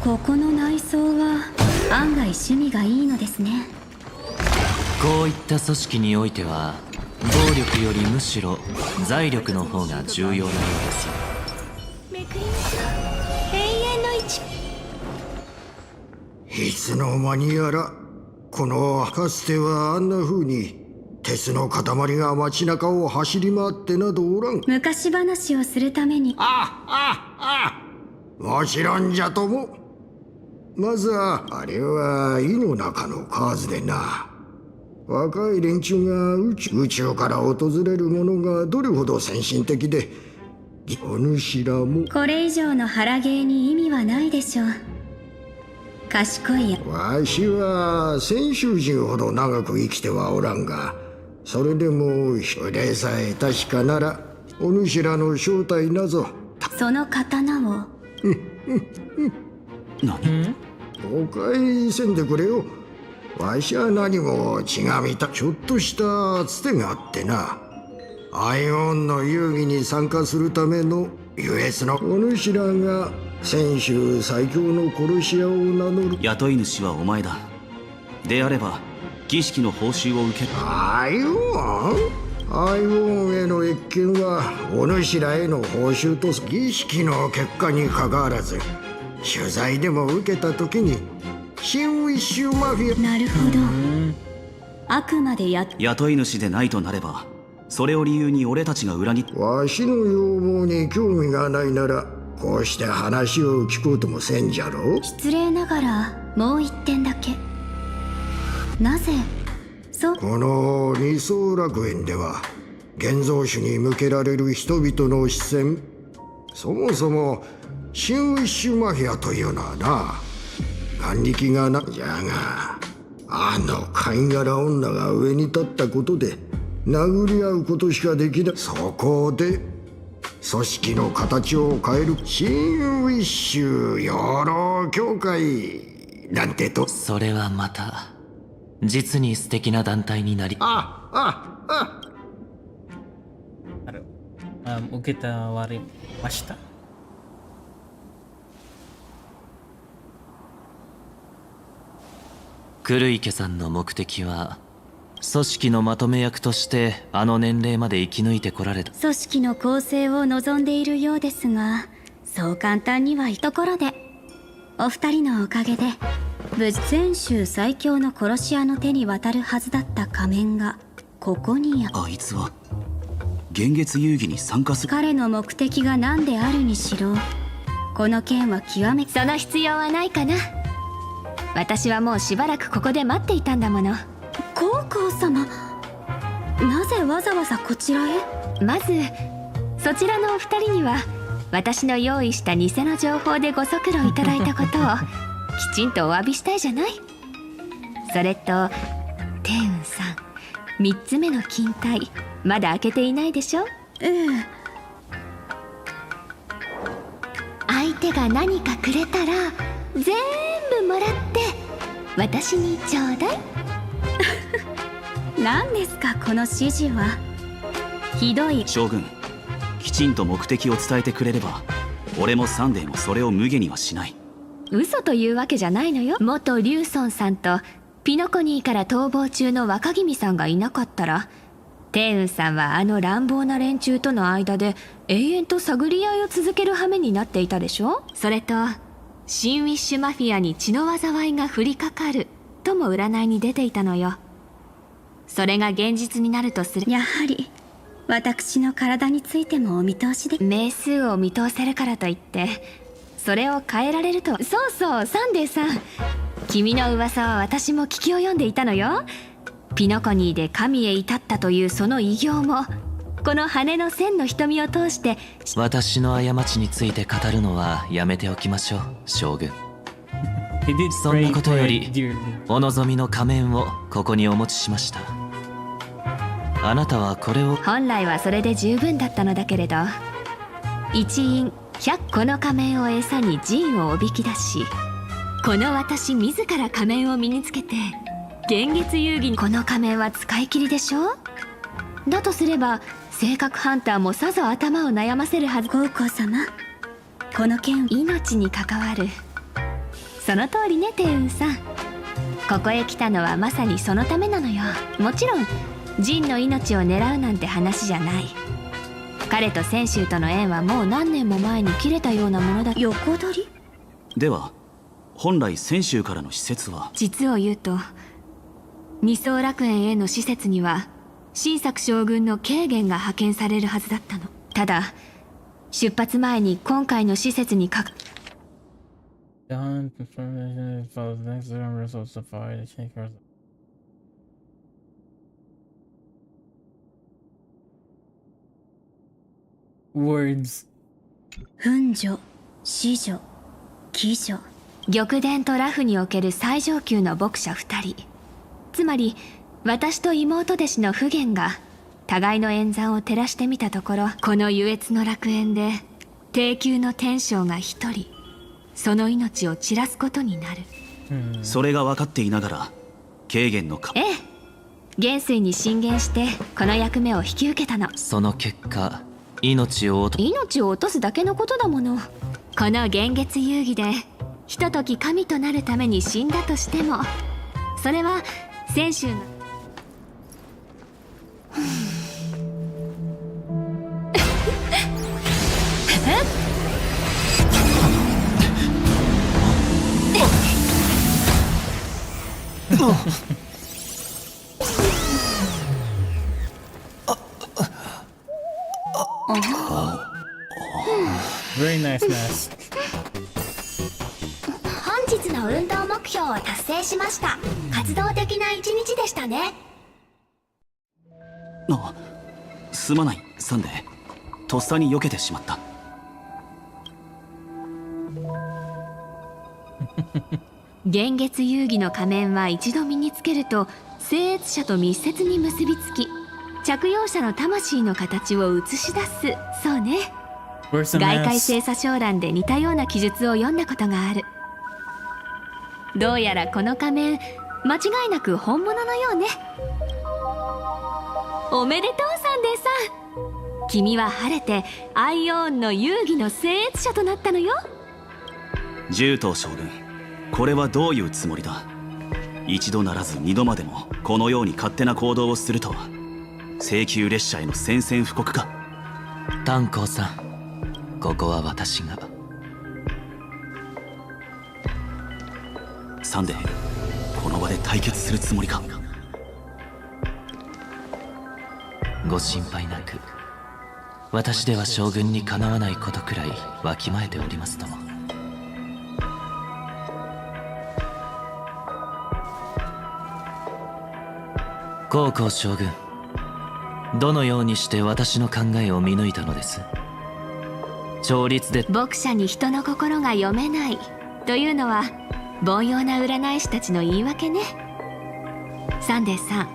ここの内装は案外趣味がいいのですね。こういった組織においては暴力よりむしろ財力の方が重要なようですよ。めくりましょう。永遠のいつの間にやらこのかつてはあんな風に鉄の塊が街中を走り回ってなどおらん。昔話をするために。もちろんじゃとも。まずはあれは井の中の数でな。若い連中が宇宙から訪れるものがどれほど先進的で、お主らも。これ以上の腹芸に意味はないでしょう。賢いや。わしは先週人ほど長く生きてはおらんが、それでも腕さえ確かならお主らの正体なぞ。その刀を。何？誤解せんでくれよ。わしは何も血が見たちょっとしたつてがあってな。アイオンの遊戯に参加するためのUSのお主らが先週最強の殺し屋を名乗る。雇い主はお前だ。であれば儀式の報酬を受ける。アイオン？アイオンへの謁見はお主らへの報酬と儀式の結果にかかわらず、取材でも受けた時に新ウィッシュマフィア。なるほど。あくまで雇い主でないとなれば、それを理由に俺たちが裏切っ。わしの要望に興味がないならこうして話を聞こうともせんじゃろ。失礼ながらもう一点だけ。なぜこの二層楽園では現像種に向けられる人々の視線、そもそも新ウィッシュマフィアというのはな、眼力がな。じゃがあの貝殻女が上に立ったことで殴り合うことしかできない。そこで組織の形を変える新ウィッシュ養老協会なんてと。それはまた実に素敵な団体になり。受けたわりました。黒池さんの目的は組織のまとめ役としてあの年齢まで生き抜いてこられた。組織の構成を望んでいるようですが、そう簡単にはいところで、お二人のおかげで無事泉州最強の殺し屋の手に渡るはずだった仮面がここに。あいつは幻月遊戯に参加する。彼の目的が何であるにしろ、この件は極め。その必要はないかな。私はもうしばらくここで待っていたんだもの。高校様、なぜわざわざこちらへ。まずそちらのお二人には私の用意した偽の情報でご足労いただいたことをきちんとお詫びしたいじゃない。それと天雲さん、3つ目の金体まだ開けていないでしょ。相手が何かくれたら全部もらって私にちょうだい。何ですかこの指示は。ひどい。将軍、きちんと目的を伝えてくれれば俺もサンデーもそれを無下にはしない。嘘というわけじゃないのよ。元リュウソンさんとピノコニーから逃亡中の若君さんがいなかったら、天雲さんはあの乱暴な連中との間で永遠と探り合いを続ける羽目になっていたでしょ。それと新ウィッシュマフィアに血の災いが降りかかるとも占いに出ていたのよ。それが現実になるとする。やはり私の体についてもお見通しで。名数を見通せるからといってそれを変えられるとは。そうそう、サンデーさん、君の噂は私も聞き及んでいたのよ。ピノコニーで神へ至ったというその偉業もこの羽の線の瞳を通して。私の過ちについて語るのはやめておきましょう、将軍。そんなことよりお望みの仮面をここにお持ちしました。あなたはこれを。本来はそれで十分だったのだけれど、一員100個の仮面を餌に陣をおびき出し、この私自ら仮面を身につけて幻月遊戯に。この仮面は使い切りでしょ。だとすれば性格ハンターもさぞ頭を悩ませるはず。高校様、この件命に関わる。その通りね、天雲さん。ここへ来たのはまさにそのためなのよ。もちろんジンの命を狙うなんて話じゃない。彼と泉州との縁はもう何年も前に切れたようなものだ。横取りでは本来泉州からの施設は。実を言うと二層楽園への施設には新作将軍の慶元が派遣されるはずだったの。ただ出発前に今回の施設にwords。 憤女、死女、貴女、玉殿とラフにおける最上級の牧者2人、つまり私と妹弟子の普賢が互いの演算を照らしてみたところ、この優越の楽園で低級の天将が一人その命を散らすことになる。それが分かっていながら軽減のええ、元帥に進言してこの役目を引き受けたの。その結果命を落とすだけのことだもの。この幻月遊戯でひととき神となるために死んだとしても、それは先週のVery nice mask. 本日の運動目標を達成しました。活動的な一日でしたね。すまないサンデー、とっさに避けてしまった。幻月遊戯の仮面は一度身につけると聖越者と密接に結びつき、着用者の魂の形を映し出す。そうね、外界星座商欄で似たような記述を読んだことがある。どうやらこの仮面間違いなく本物のようね。おめでとうサンデーさん、君は晴れてアイオーンの遊戯の聖越者となったのよ。獣頭将軍、これはどういうつもりだ。一度ならず二度までもこのように勝手な行動をするとは、請求列車への宣戦布告か。炭鉱さん、ここは私が。サンデー、この場で対決するつもりか。ご心配なく、私では将軍にかなわないことくらいわきまえておりますとも。高校将軍、どのようにして私の考えを見抜いたのです？調律で牧者に人の心が読めないというのは凡庸な占い師たちの言い訳ね。サンデーさん、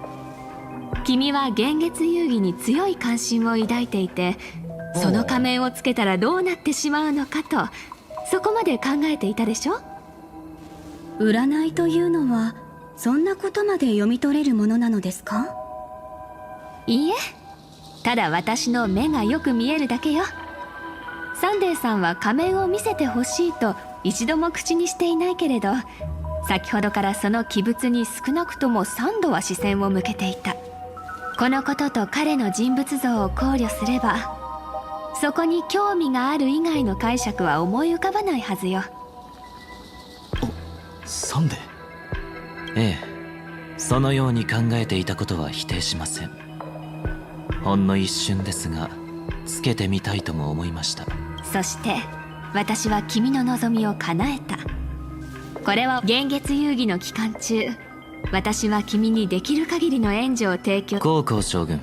君は幻月遊戯に強い関心を抱いていて、その仮面をつけたらどうなってしまうのかと、そこまで考えていたでしょ。占いというのはそんなことまで読み取れるものなのですか？いいえ、ただ私の目がよく見えるだけよ。サンデーさんは仮面を見せてほしいと一度も口にしていないけれど、先ほどからその鬼物に少なくとも3度は視線を向けていた。このことと彼の人物像を考慮すれば、そこに興味がある以外の解釈は思い浮かばないはずよ。サンデー。ええ、そのように考えていたことは否定しません。ほんの一瞬ですが、つけてみたいとも思いました。そして私は君の望みを叶えた。これは幻月遊戯の期間中、私は君にできる限りの援助を提供。高校将軍、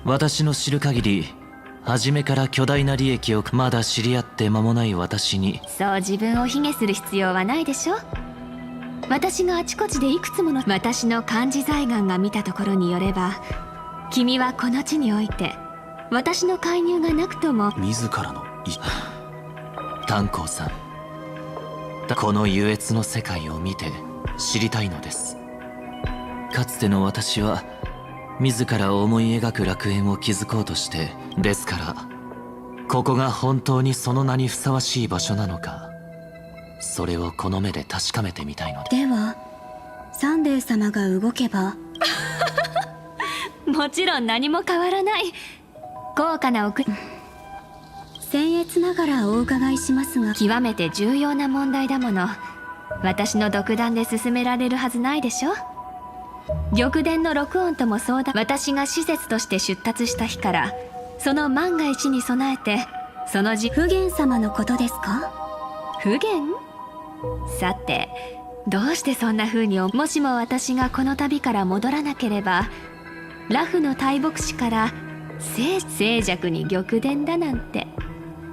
私の知る限り初めから巨大な利益をまだ知り合って間もない私に。そう自分を卑下する必要はないでしょ。私があちこちでいくつもの私の漢字財源が見たところによれば、君はこの地において私の介入がなくとも自らの炭鉱さん、この優越の世界を見て知りたいのです。かつての私は自ら思い描く楽園を築こうとして、ですからここが本当にその名にふさわしい場所なのか、それをこの目で確かめてみたいので。ではサンデー様が動けばもちろん何も変わらない。高価な僭越ながらお伺いしますが、極めて重要な問題だもの。私の独断で進められるはずないでしょ。玉殿の録音とも相談。私が施設として出立した日から、その万が一に備えて、その普賢様のことですか？普賢？さて、どうしてそんな風に。もしも私がこの旅から戻らなければ、ラフの大牧師から静寂に玉殿だなんて、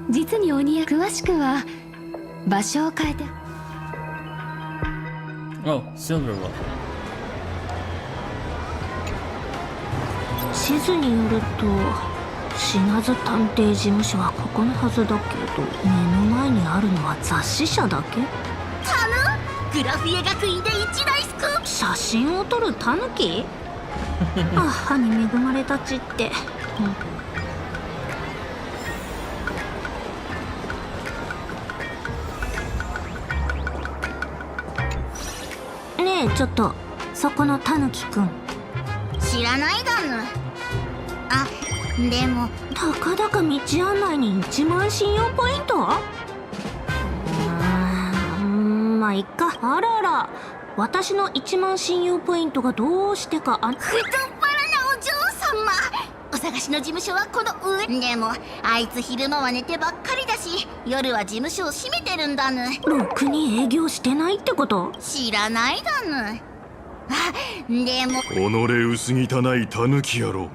実に鬼や。詳しくは場所を変えて。Oh, silver wolf. 地図によると品津探偵事務所はここのはずだけど、目の前にあるのは雑誌社だけ。タヌグラフィエ学院で一大スクープ。写真を撮るタヌキ母に恵まれたちって、ねえちょっとそこのタヌキくん知らないだぬ。あ、でもたかだか道案内に1万信用ポイント。まあいっか。あらあら、私の1万信用ポイントがどうしてか太っ腹なお嬢様。お探しの事務所はこの上。でもあいつ昼間は寝てばっかりだし、夜は事務所を閉めてるんだぬ。ろくに営業してないってこと？知らないだぬ。あ、でも己薄汚いタヌキ野郎。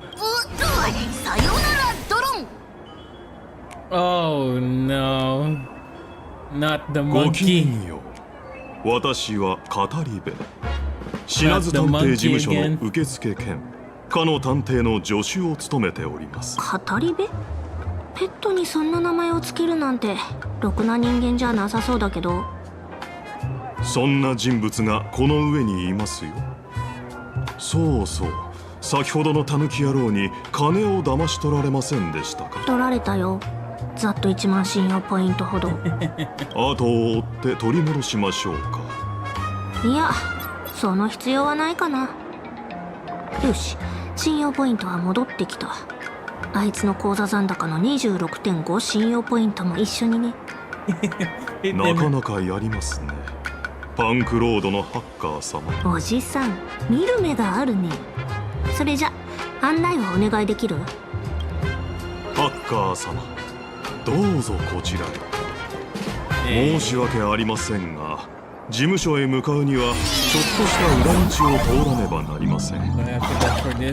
さよならドロン。 Oh no, not the ごきげ monkey. んよう。私は語り部、品津探偵事務所の受付兼かの探偵の助手を務めております。語り部？ペットにそんな名前をつけるなんてろくな人間じゃなさそうだけど。そんな人物がこの上にいますよ。そうそう、先ほどのタヌキ野郎に金を騙し取られませんでしたか？取られたよ。ざっと1万信用ポイントほど。後を追って取り戻しましょうか。いや、その必要はないかな。よし、信用ポイントは戻ってきた。あいつの口座残高の 26.5 信用ポイントも一緒にね。なかなかやりますね、パンクロードのハッカー様。おじさん、見る目があるね。それじゃ案内はお願いできる？ハッカー様、どうぞこちらへ。申し訳ありませんが、事務所へ向かうにはちょっとした裏道を通らねばなりません。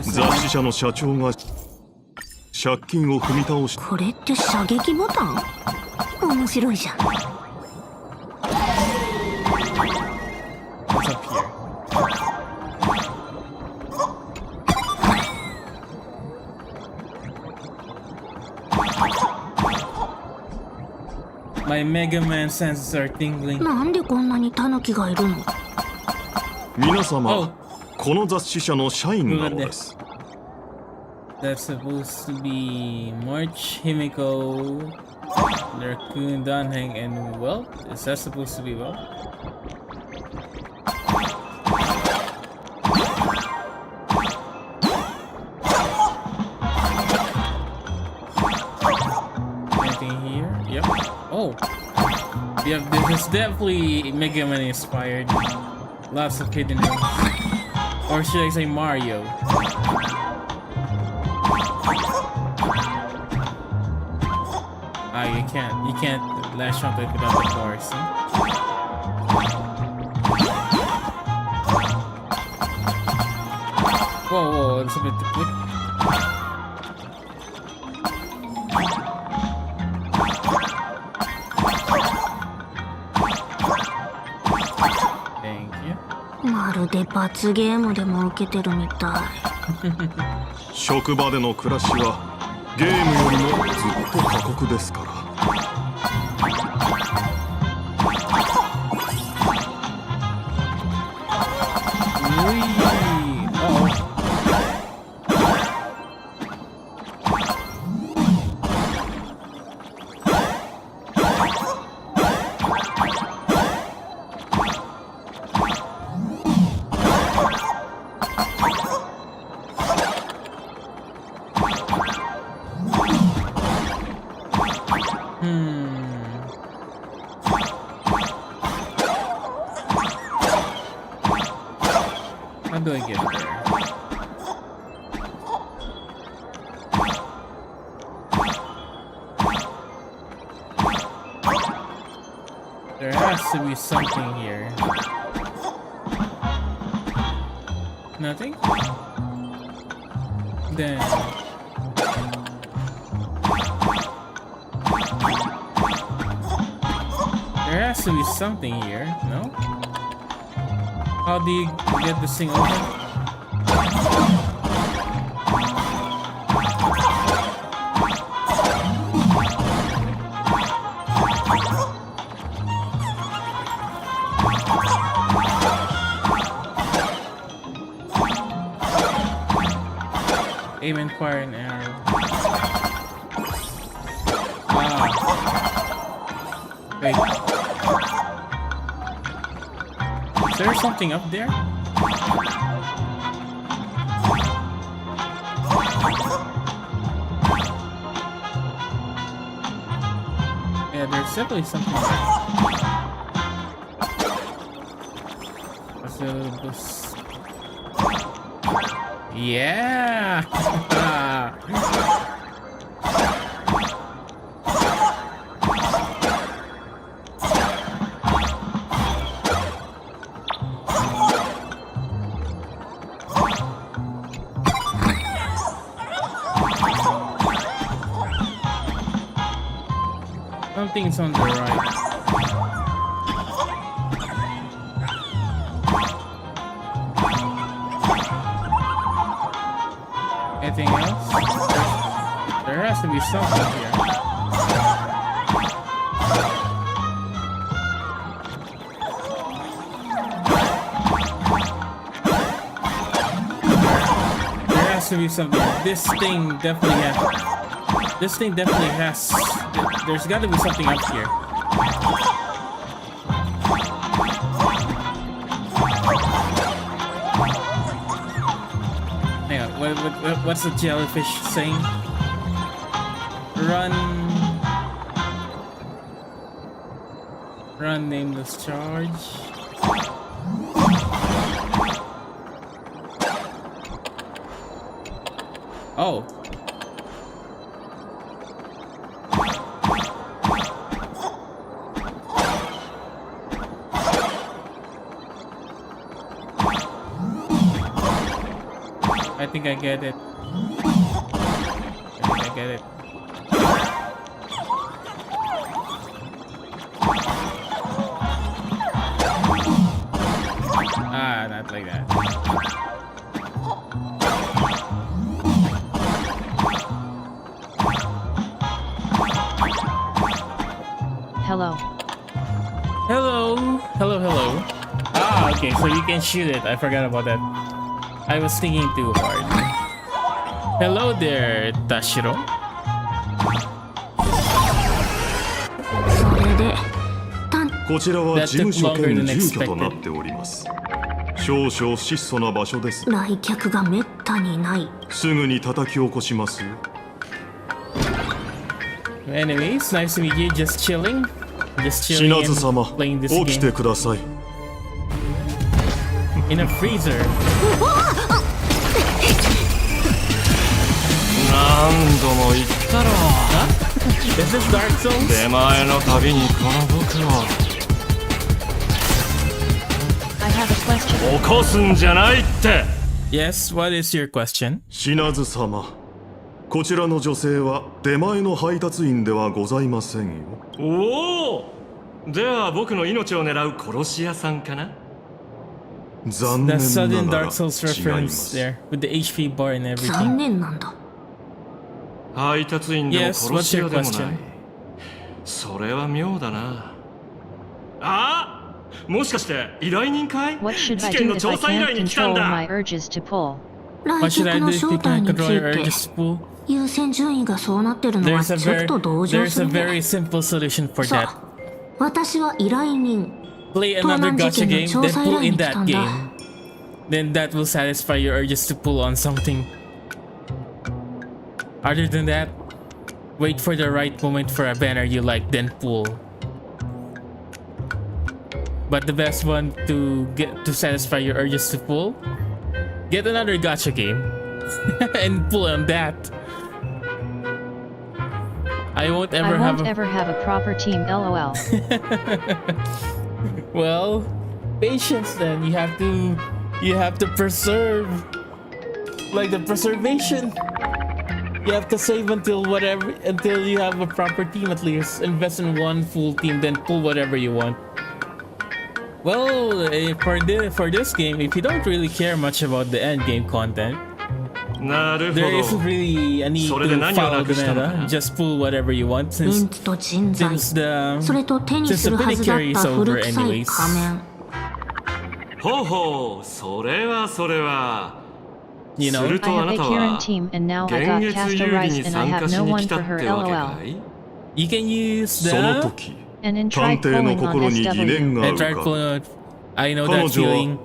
雑誌社の社長が借金を踏み倒し。これって射撃ボタン？面白いじゃん。What's up here? My Mega Man senses are tingling. なんでこんなにタヌキがいるの？皆様、この雑誌社の社員なのです。That's supposed to be March, Himiko, Raccoon, Danheng, and Welt? Is that supposed to be Welt? Anything here? Yep. Oh! Yep, this is definitely Mega Man inspired. Lots of hidden rooms. Or should I say Mario? Ah, you can't lash onto it without the doors, Whoa, it's a bit too quick. Thank you. まるで罰ゲームでも受けてるみたい。職場での暮らしはゲームよりもずっと過酷ですから。How do I get there? There has to be something here. Nothing? Then... there has to be something here, no? How do you get this thing open? Aim and fire an arrow. Ah. Wait. Is there something up there? Yeah, there's definitely something there. What's this? Yeah! Something's on the right. Anything else? There has to be something here. There has to be something. This thing definitely has. There's got to be something up here. Hang on, what's the jellyfish saying? Run, nameless charge. Oh. I think I get it. Ah, not like that. Hello. Hello. Ah, okay, so you can shoot it. I forgot about that. I was thinking too hard. Hello there, Tashiro. こちらは事務所兼住居となっております。少々質素な場所です。来客がめったにない。すぐに叩き起こしますよ。Anyways, nice to meet you. Just chilling. 品津様、起きてください。In a freezer. 何度も言ったろ。Is this Dark Souls? 出前のたびにこの僕を I have a question. 起こすんじゃないって。Yes, what is your question? 品津様、こちらの女性は出前の配達員ではございませんよ。おお、では僕の命を狙う殺し屋さんかな。残念 The な sudden がら Dark Souls 違いま reference す。 there with the HP bar and 残 everything. 念なんだ。配達員でも Yes, 殺 what's し屋 your でもない question? それは妙だな。あ、もしかして依頼人かい？ What should 事 I 件 do の if 調 I 査依 can't 頼に来たん control my だ。 urges to pull? 来 What should I 客 do の if 正 you 体 can't につ control your いて urges pool? 優先順位がそうなってるのは There's ちょっと同情 a する very ね。 simple solution for そう that. 私は依頼人。 Play 盗 another 難事 gacha 件の game, 調 then 査依 pull 頼に in 来た that んだ。 game. Then that will satisfy your urges to pull on something. Other than that, wait for the right moment for a banner you like, then pull. But the best one to get to satisfy your urges to pull, get another gacha game and pull on that. I won't ever I won't ever have a proper team, lol. Well, patience then. You have to preserve, like the preservation. You have to save until you have a proper team at least. Invest in one full team, then pull whatever you want. Well, for this game, if you don't really care much about the end game content, there isn't really a need to follow the meta. Just pull whatever you want メン since ツと人材、 the それと手にするはずだった古臭い仮面。ほうほう、それは。You know? I have a Kieran team and now I got Casta Rice and I have no one for her LOL. You can use the... And in tried pulling on SW. And tried pulling on... I know that feeling.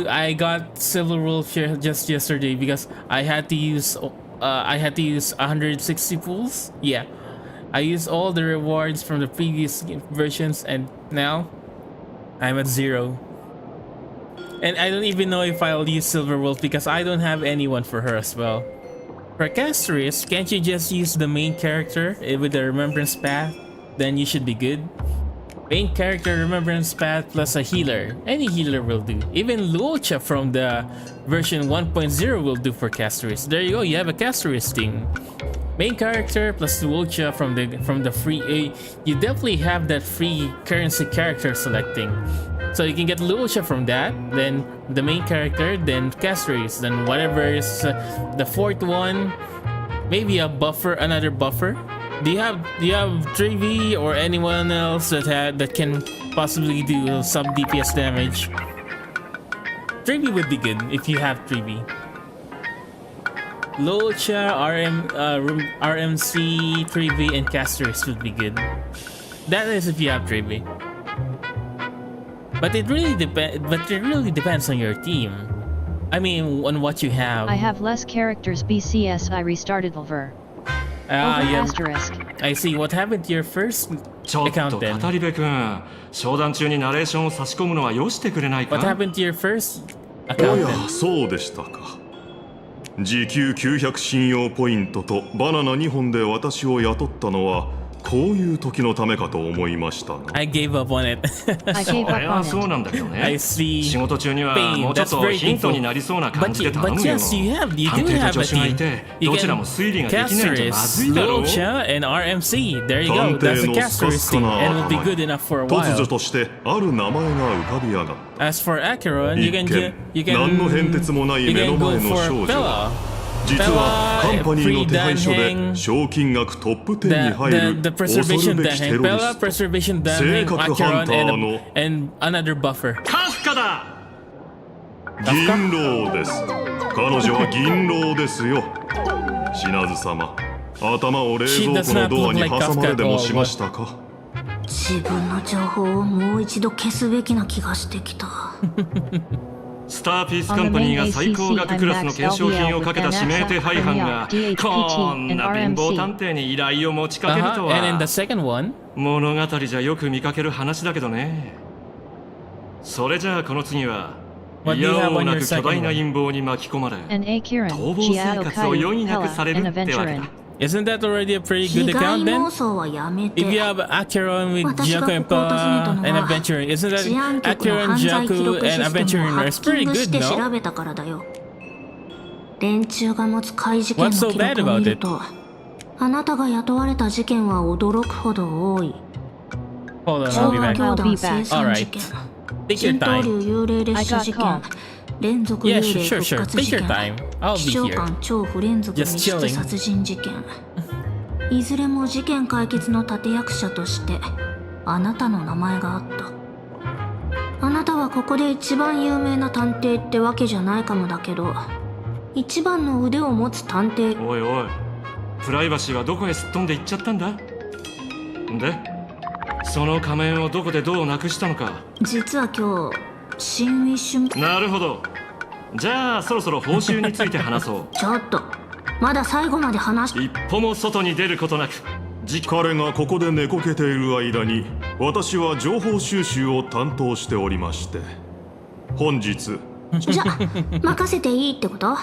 I got Silver Wolf here just yesterday because I had to use 160 pools. Yeah. I used all the rewards from the previous versions and now I'm at 0. And I don't even know if I'll use Silver Wolf because I don't have anyone for her as well. For Castoris, can't you just use the main character with the Remembrance Path? Then you should be good. Main character, Remembrance Path plus a healer. Any healer will do. Even Luocha from the version 1.0 will do for Castoris. There you go, you have a Castoris team. Main character plus Luocha from the free... you definitely have that free currency character selecting. So you can get Luocha from that, then the main character, then Castoris, then whatever is the fourth one, maybe a buffer, another buffer. Do you have 3V or anyone else that can possibly do some DPS damage? 3V would be good if you have 3V. Luocha, RMC, 3V, and Castoris would be good. That is if you have 3V. But it really depends on your team. I mean, on what you have. I have less characters BCS. I restarted Silver. Yeah. Asterisk. I see. What happened to your first account then? What happened to your first account then? そうでしたか。時給900信用ポイントとバナナ2本で私を雇ったのはこういう時のためかと思いましたが。I gave up on it. それはそうなんだけどね。I see. 仕事中にはもうちょっとヒントになりそうな感じで頼むよ。But yes, you do have a team. You can Castoris, Luocha, and RMC. There you go. That's a Castoris team, and will be good enough for a while. 突如としてある名前が浮かび上がった。As for Acheron, you can go for Bella. 実はカンパニーの手配書で賞金額トップ10に入る恐るべきテロリスト性格ハンターのカフカだ。銀狼です。彼女は銀狼ですよ。品津様、頭を冷蔵庫のドアに挟まれでもしましたか。自分の情報をもう一度消すべきな気がしてきた。スターピースカンパニーが最高額クラスの懸賞金をかけた指名手配犯がこんな貧乏探偵に依頼を持ちかけるとは物語じゃよく見かける話だけどね。それじゃあこの次はいやおうなく巨大な陰謀に巻き込まれ逃亡生活を余儀なくされるってわけだ。Isn't that already a pretty good account then? If you have Acheron with Jaku and Adventuring, isn't that Acheron, Jaku, and Adventuring? It's pretty good, no? 連中が持つ怪事件の記録を見ると、あなたが雇われた事件は驚くほど多い。昭和教団生産事件、神道流幽霊列車事件、連続幽霊復活事件、気象官超不連続密室殺人事件。いずれも事件解決の立役者としてあなたの名前があった。あなたはここで一番有名な探偵ってわけじゃないかもだけど、一番の腕を持つ探偵。おいおい、プライバシーはどこへすっ飛んでいっちゃったんだ。で、その仮面をどこでどうなくしたのか。実は今日新ウィッシュ。なるほど。じゃあそろそろ報酬について話そう。ちょっとまだ最後まで話一歩も外に出ることなく。彼がここで寝こけている間に私は情報収集を担当しておりまして、本日じゃ任せていいってこと？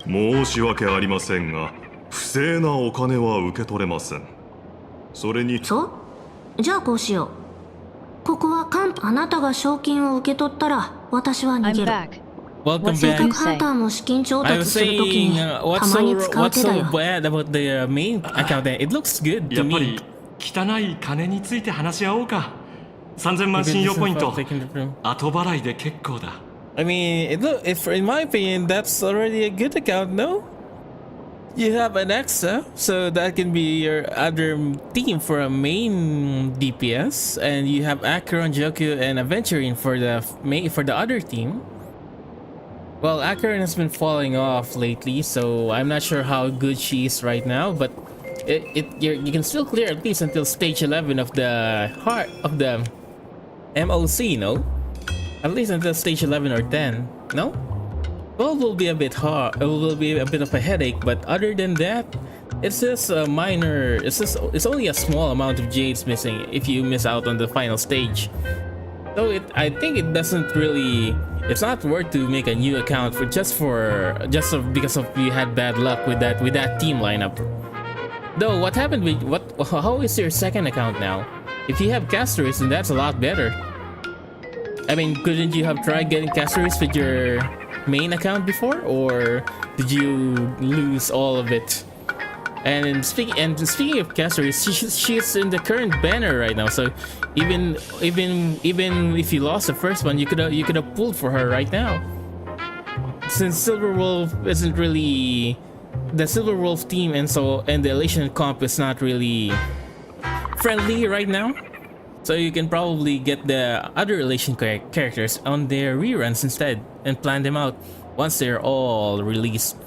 申し訳ありませんが不正なお金は受け取れません。それにじゃあこうしよう。ここはあなたが賞金を受け取ったら私は逃げる。Welcome 性 back. 格ハンターも資金調 I 達 was するときに saying, たまに使う what's 手だよ。 so bad about the main account then? It looks good to やっぱ me. り汚い金について話し合おうか。3000万信用ポイント後払いで結構だ。I mean, in my opinion, that's already a good account, no? You have an extra, so that can be your other team for a main DPS, and you have Acheron, Joku, and Adventuring for the other team. Well, Akarin has been falling off lately, so I'm not sure how good she is right now, but you can still clear at least until stage 11 of the heart of the MOC, no? At least until stage 11 or 10, no? Well, it will be a bit hard. It will be a bit of a headache, but other than that, it's just a minor. It's only a small amount of jades missing if you miss out on the final stage. So I think it doesn't really. It's not worth to make a new account because of you had bad luck with that team lineup. Though, what happened with how is your second account now? If you have castaways, then that's a lot better. I mean, couldn't you have tried getting castaways with your main account before, or did you lose all of it? And speaking of castaways, she's in the current banner right now. So even if you lost the first one, you could have pulled for her right now. Since Silver Wolf isn't really the Silver Wolf team, and the Elation comp is not really friendly right now. So you can probably get the other Elation characters on their reruns instead and plan them out once they're all released.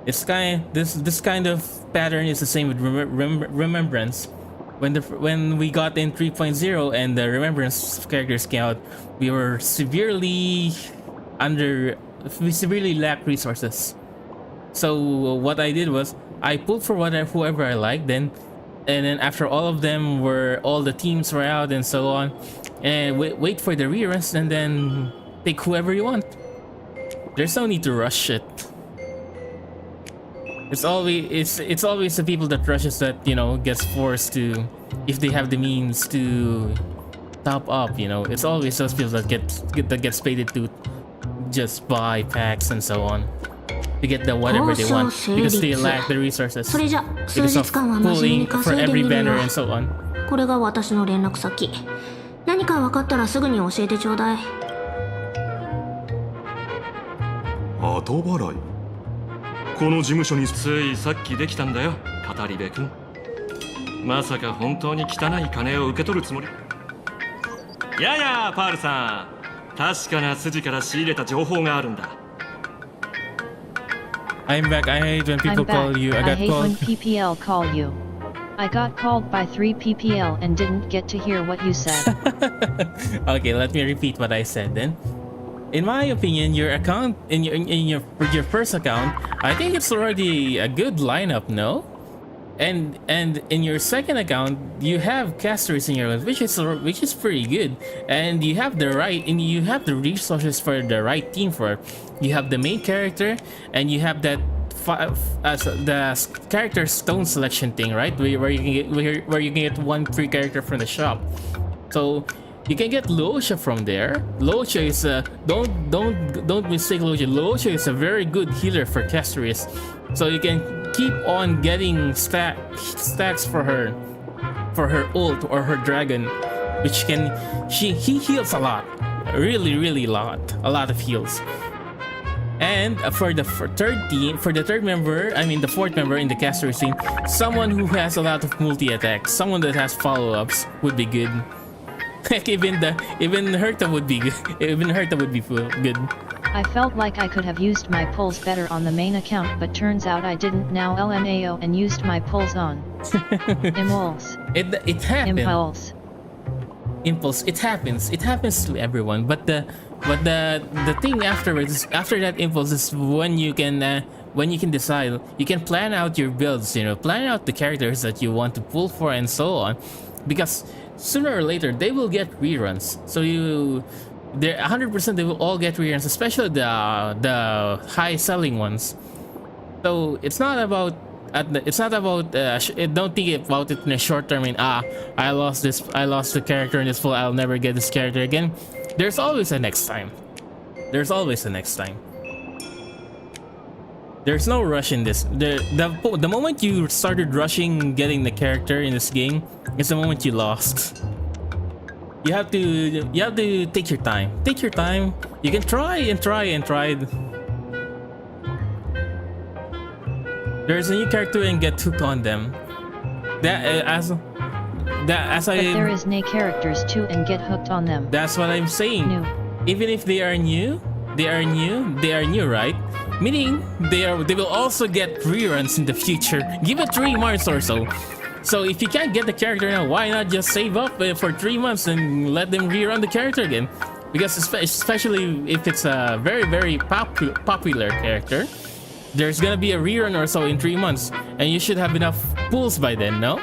This kind of pattern is the same with Remembrance. When we got in 3.0 and the Remembrance characters came out, we severely lacked resources. So what I did was I pulled for whoever I liked, and then after all the teams were out and so on, and wait for the reruns and then pick whoever you want. There's no need to rush it. It's always the people that rushes that gets forced to, if they have the means to top up. It's always those people that get paid to just buy packs and so on to get the whatever they want because they lack the resources because of pulling for every banner and so on. これが私の連絡先。何か分かったらすぐに教えてちょうだい。後払い。この事務所についさっきできたんだよ、語り部君。まさか本当に汚い金を受け取るつもり？ややパールさん、確かな筋から仕入れた情報があるんだ。I'm back. I hate when people call you. I hate when PPL call you. I got called by 3 PPL and didn't get to hear what you said. Okay, let me repeat what I said then. In my opinion, your account in your first account, I think it's already a good lineup, no? And in your second account, you have casters in your list, which is pretty good, and you have the resources for the right team for it. You have the main character, and you have that the character stone selection thing, right? Where you can get one free character from the shop. So you can get Luoxia from there. Luoxia is don't mistake Luoxia. Luoxia is a very good healer for castaways. So you can keep on getting stacks for her ult or her dragon, which he heals a lot, really a lot of heals. And for the third member, I mean the fourth member in the castaway team, someone who has a lot of multi attacks, someone that has follow-ups would be good. Like even Herta would be good. Even Herta would be good. I felt like I could have used my pulls better on the main account, but turns out I didn't. Now LMAO and used my pulls on Impulse. It happens. Impulse. It happens. It happens to everyone. But the thing afterwards, after that impulse, is when you can decide. You can plan out your builds. Plan out the characters that you want to pull for and so on, because sooner or later they will get reruns. So they're 100%. They will all get reruns, especially the high selling ones. So it's not about. Don't think about it in a short term. I lost the character in this full. I'll never get this character again. There's always a next time. There's always a next time. There's no rush in this. The moment you started rushing getting the character in this game is the moment you lost. You have to take your time. Take your time. You can try and try. There's a new character and get hooked on them. But there is nay characters too and get hooked on them. That's what I'm saying. New. Even if they are new, They are new, right? Meaning they will also get reruns in the future. Give it 3 months or so. So if you can't get the character now, why not just save up for 3 months and let them rerun the character again? Because especially if it's a very popular character, there's gonna be a rerun or so in 3 months, and you should have enough pools by then, no?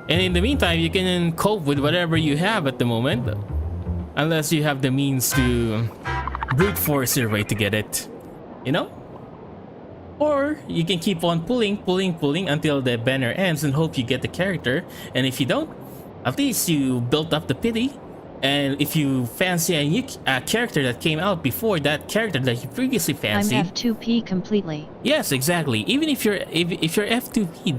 And in the meantime, you can cope with whatever you have at the moment, unless you have the means to brute force your way to get it, you know? Or you can keep on pulling until the banner ends and hope you get the character, and if you don't, at least you built up the pity. And if you fancy a new character that came out before that character that you previously fancied, I'm F2P completely. Yes, exactly. Even if you're F2P,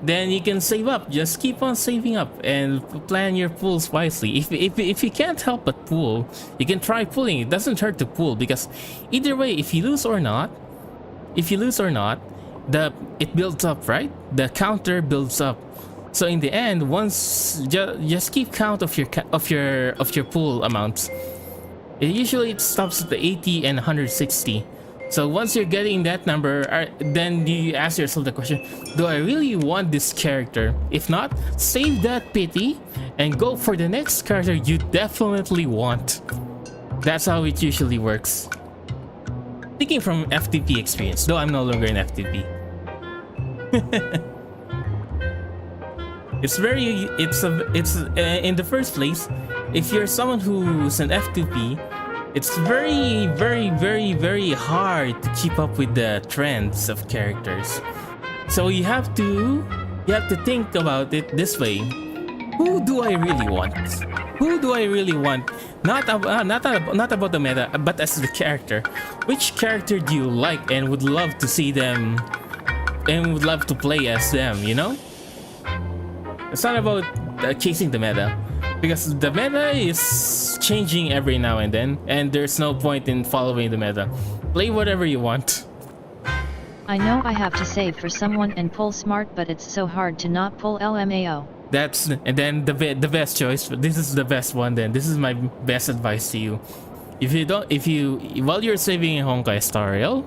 then you can save up. Just keep on saving up and plan your pools wisely. If you can't help but pool, you can try pulling. It doesn't hurt to pool, because either way, if you lose or not, it builds up, right? The counter builds up. So in the end, once just keep count of your pool amounts. It stops at the 80 and 160. So once you're getting that number, then you ask yourself the question: do I really want this character? If not, save that pity and go for the next character you definitely want. That's how it usually works. Speaking from FTP experience, though I'm no longer in FTP. It's in the first place, if you're someone who's an F2P, it's very hard to keep up with the trends of characters. So you have to think about it this way: who do I really want? Who do I really want? Not about the meta, but as the character. Which character do you like and would love to see them and would love to play as them, you know? It's not about chasing the meta, because the meta is changing every now and then, and there's no point in following the meta. Play whatever you want. I know I have to save for someone and pull smart, but it's so hard to not pull LMAO. And then the best choice. This is the best one. Then this is my best advice to you. While you're saving in Honkai Star Rail,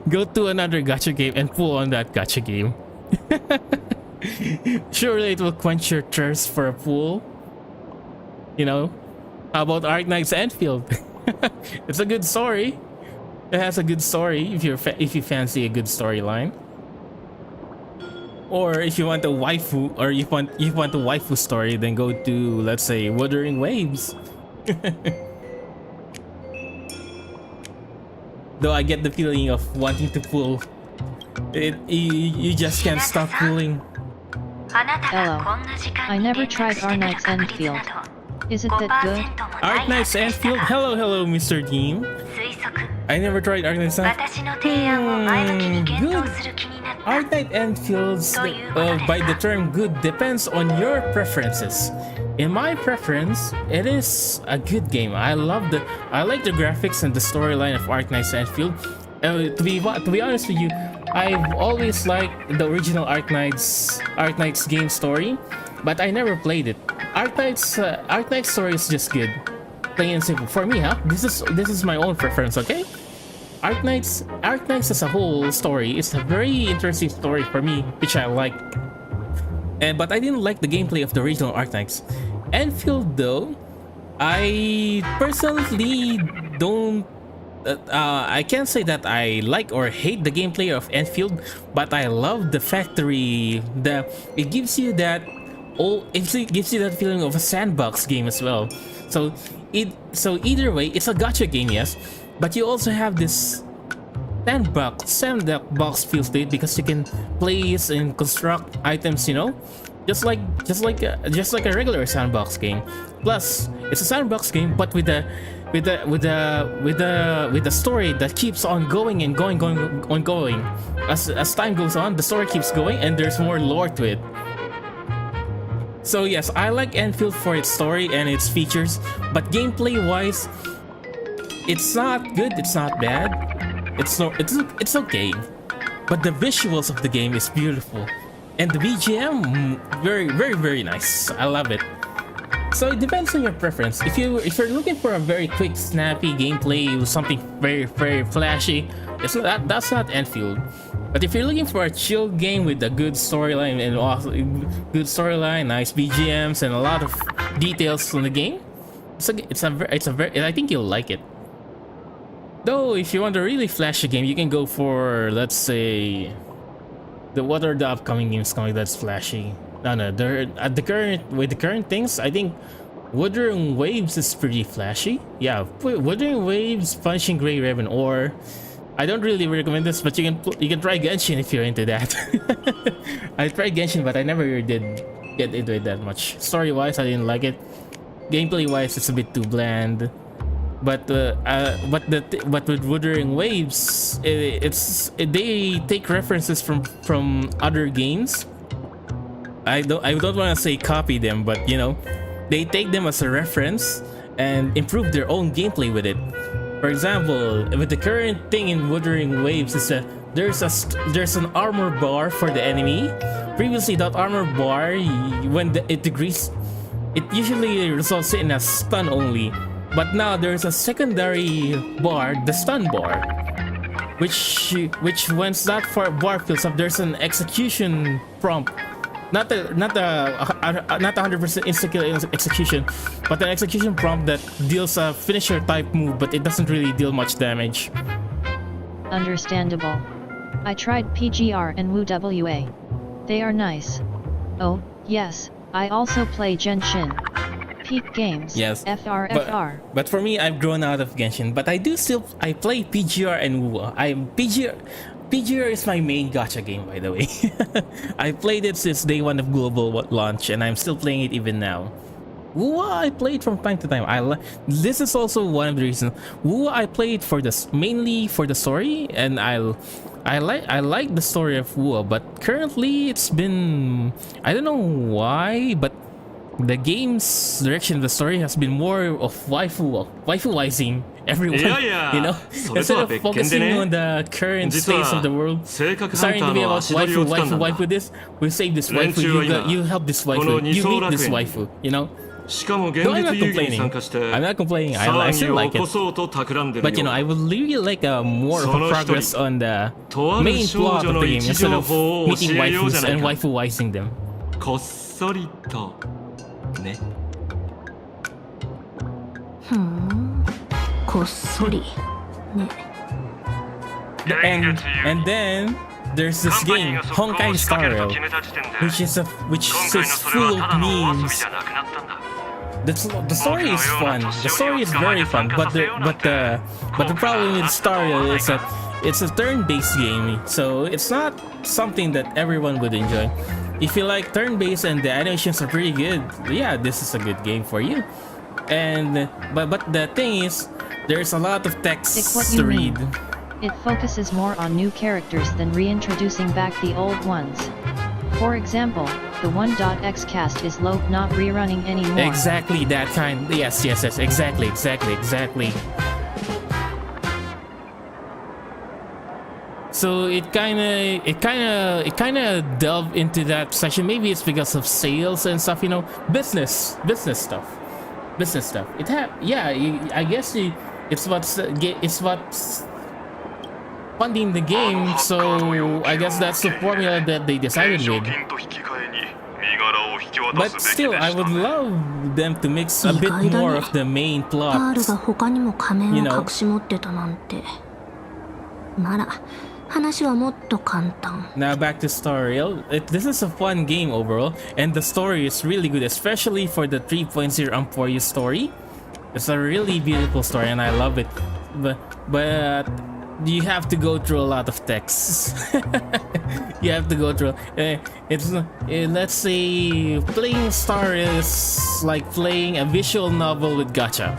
go to another gacha game and pull on that gacha game. Surely it will quench your thirst for a pool. You know, how about Arknight's Enfield? It's a good story. It has a good story if you fancy a good storyline. Or if you want a waifu, or you want a waifu story, then go to, let's say, Wuthering Waves. Though I get the feeling of wanting to pull. You just can't stop pulling. Hello. I never tried Arknight's Enfield. Isn't that good? Arknight's Enfield? Hello, Mr. Dean. I never tried Arknight's Enfield. Good. Arknight Enfields, by the term good, depends on your preferences. In my preference, it is a good game. I like the graphics and the storyline of Arknight's Enfield. To be honest with you, I've always liked the original Arknight's game story, but I never played it. Arknight's story is just good, plain and simple. For me, huh? This is my own preference, okay? Arknight's as a whole story is a very interesting story for me, which I like. But I didn't like the gameplay of the original Arknights. Enfield, though, I personally don't. I can't say that I like or hate the gameplay of Enfield, but I love the factory. It gives you that feeling of a sandbox game as well. So either way, it's a gacha game, yes, but you also have this sandbox feel to it, because you can place and construct items, you know, just like a regular sandbox game. Plus, it's a sandbox game, but with a story that keeps on going and going. As time goes on, the story keeps going, and there's more lore to it. So yes, I like Enfield for its story and its features, but gameplay-wise, it's not good. It's not bad. It's okay. But the visuals of the game is beautiful, and the BGM very nice. I love it. So it depends on your preference. If you're looking for a very quick, snappy gameplay with something very flashy, that's not Enfield. But if you're looking for a chill game with a good storyline and also good storyline, nice BGMs, and a lot of details in the game, I think you'll like it. Though, if you want a really flashy game, you can go for, let's say, what are the upcoming games coming that's flashy? No, with the current things, I think Wuthering Waves is pretty flashy. Yeah, Wuthering Waves, Punishing Grey Raven, or I don't really recommend this, but you can try Genshin if you're into that. I tried Genshin, but I never did get into it that much. Story-wise, I didn't like it. Gameplay-wise, it's a bit too bland. But with Wuthering Waves, they take references from other games. I don't want to say copy them, but you know, they take them as a reference and improve their own gameplay with it. For example, with the current thing in Wuthering Waves is that there's an armor bar for the enemy. Previously, that armor bar, when it decreases, it usually results in a stun only. But now there's a secondary bar, the stun bar, which once that bar fills up, there's an execution prompt. Not 100% insta-kill execution, but an execution prompt that deals a finisher type move, but it doesn't really deal much damage. Understandable. I tried PGR and WWA. They are nice. Oh, yes, I also play Genshin. Peak Games. Yes. FR. But for me, I've grown out of Genshin, but I play PGR and WoW. PGR is my main gacha game, by the way. I played it since day one of global launch, and I'm still playing it even now. WoW I played from time to time. This is also one of the reasons. WoW I played mainly for the story, and I like the story of WoW, but currently it's been, I don't know why, but the game's direction of the story has been more of waifuizing everyone, you know, instead of focusing on the current states of the world, starting to be about waifu this, we save this waifu, you help this waifu, you meet this waifu, you know. Though I'm not complaining, I still like it, but you know, I would really like more of a progress on the main plot of the game instead of meeting waifus and waifuizing them. And then there's this game, Honkai Star Rail, which is full of memes. The story is fun. The story is very fun, but the problem with Star Rail is that it's a turn-based game, so it's not something that everyone would enjoy. If you like turn-based and the animations are pretty good, yeah, this is a good game for you. And but the thing is, there's a lot of text to read. It focuses more on new characters than reintroducing back the old ones. For example, the 1.x cast is not rerunning anymore. Exactly that kind. Yes, exactly. So it kind of delved into that section. Maybe it's because of sales and stuff, you know, business stuff. I guess it's what's funding the game. So I guess that's the formula that they decided with. But still, I would love them to mix a bit more of the main plot. You know. Now back to Star Rail. This is a fun game overall, and the story is really good, especially for the 3.0 Emporio story. It's a really beautiful story, and I love it. But you have to go through a lot of texts. You have to go through. Let's say playing Star Rail is like playing a visual novel with gacha.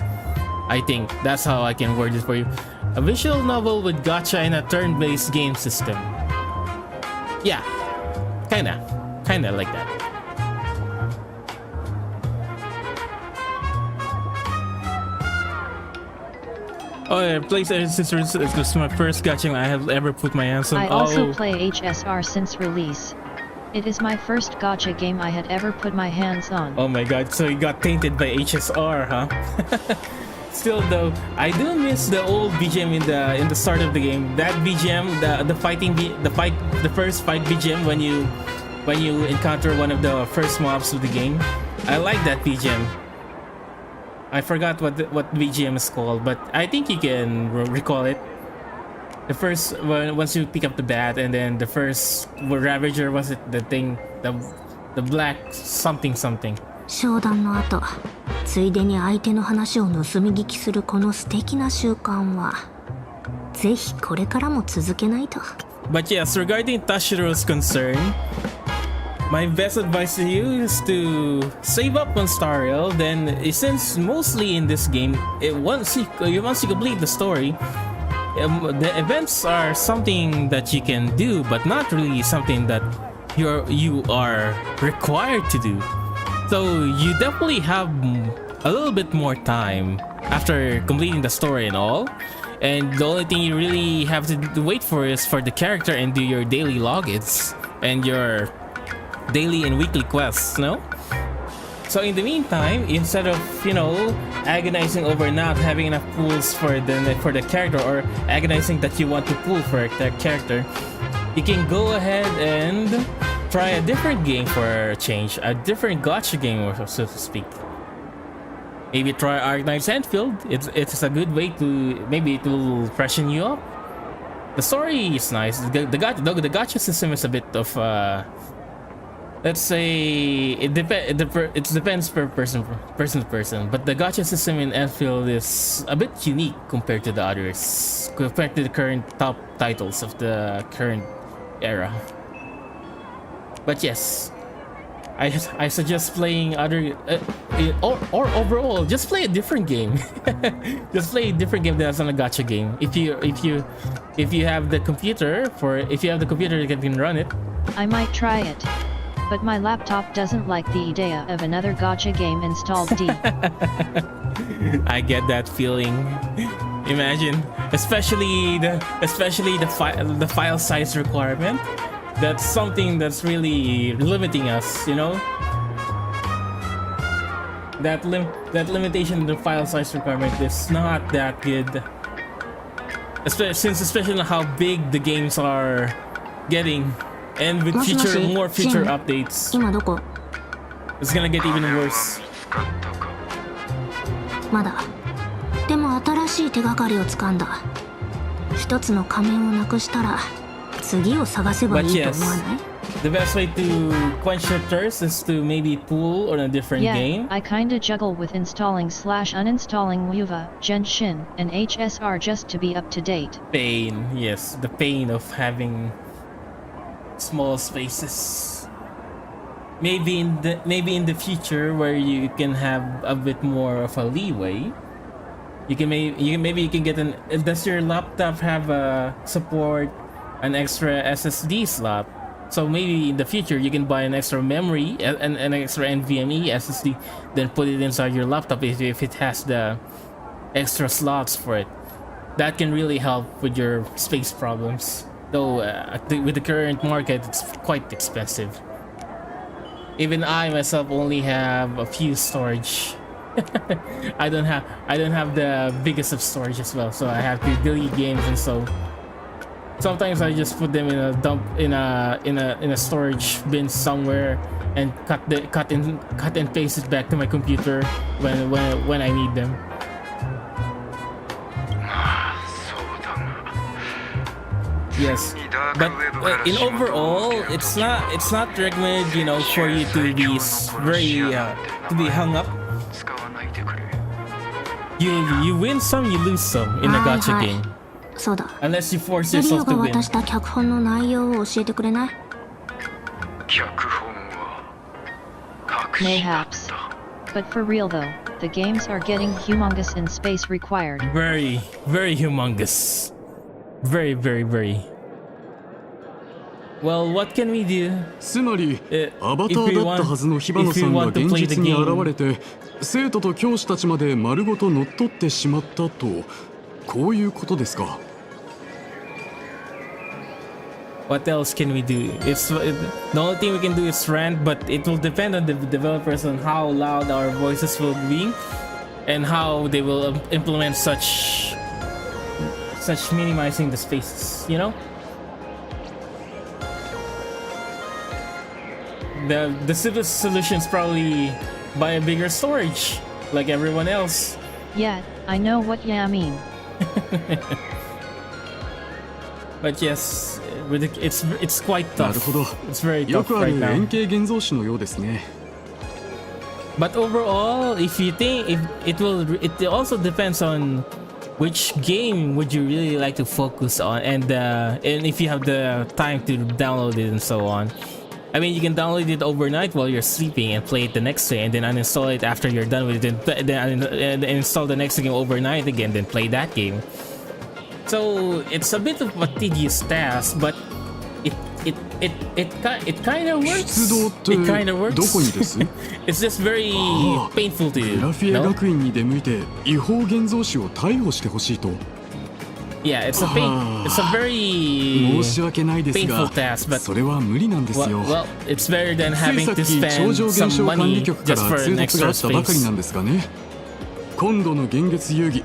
I think that's how I can word it for you. A visual novel with gacha and a turn-based game system. Yeah, kinda like that. Oh yeah, PlayStation Sisters is my first gacha I have ever put my hands on. I also play HSR since release. It is my first gacha game I had ever put my hands on. Oh my god, so you got tainted by HSR, huh? Still though, I do miss the old BGM in the start of the game. That BGM, the first fight BGM when you encounter one of the first mobs of the game. I like that BGM. I forgot what BGM is called, but I think you can recall it. The first once you pick up the bat, and then the first Ravager, was it the thing, the black something. 商談の後、ついでに相手の話を盗み聞きするこの素敵な習慣は、ぜひこれからも続けないと。But yes, regarding Tashiro's concern, my best advice to you is to save up on Star Rail. Then, since mostly in this game, once you complete the story, the events are something that you can do, but not really something that you are required to do. So you definitely have a little bit more time after completing the story and all. And the only thing you really have to wait for is for the character and do your daily logins and your daily and weekly quests, no? So in the meantime, instead of, agonizing over not having enough pools for the character, or agonizing that you want to pool for that character, you can go ahead and try a different game for a change, a different gacha game, so to speak. Maybe try Arknight's Enfield. It's a good way to, maybe it will freshen you up. The story is nice. The gacha system is a bit of let's say it depends per person to person, but the gacha system in Enfield is a bit unique compared to the others, compared to the current top titles of the current era. But yes, I suggest playing other or overall just play a different game. Just play a different game that's not a gacha game. If you have the computer that can run it. I might try it, but my laptop doesn't like the idea of another gacha game installed. I get that feeling. Imagine, especially the file size requirement. That's something that's really limiting us, That limitation in the file size requirement is not that good. Especially how big the games are getting, and with more feature updates, it's gonna get even worse. まだ。でも新しい手がかりをつかんだ。一つの仮面をなくしたら。次を探せばいいと思わない? The best way to quench your thirst is to maybe pool on a different game. I kinda juggle with installing/uninstalling Wuva, Genshin, and HSR just to be up to date. Pain, yes, the pain of having small spaces. Maybe in the future where you can have a bit more of a leeway. You can get an. Does your laptop have a support an extra SSD slot? So maybe in the future you can buy an extra memory, an extra NVMe SSD, then put it inside your laptop if it has the extra slots for it. That can really help with your space problems. Though with the current market, it's quite expensive. Even I myself only have a few storage. I don't have the biggest of storage as well, so I have to delete games, and so sometimes I just put them in a storage bin somewhere and cut and paste it back to my computer when I need them. Yes, but in overall, it's not recommended, for you to be very hung up. You win some, you lose some in a gacha game. そうだ。 Unless you force リオ yourself が to win. 渡した脚本の内容を教えてくれない? Mayhaps. But for real though, the games are getting humongous in space required. Very, very humongous. Very, very, very. Well, what can we do? つまり、アバターだったはずのヒバノさんが現実に現れて、生徒と教師たちまで丸ごと乗っ取ってしまったと、こういうことですか。What else can we do? The only thing we can do is rant, but it will depend on the developers on how loud our voices will be and how they will implement such minimizing the spaces, you know? The simplest solution is probably buy a bigger storage like everyone else. Yeah, I know what you mean. But yes, it's quite tough. It's very tough right now. But overall, if you think it also depends on which game would you really like to focus on, and if you have the time to download it and so on. I mean, you can download it overnight while you're sleeping and play it the next day, and then uninstall it after you're done with it, and then install the next game overnight again, then play that game. So it's a bit of a tedious task, but it kind of works. It kind of works. It's just very painful to you. No? Yeah, it's a very painful task, but well, it's better than having to spend some money just for an extra space. 今度の幻月遊戯、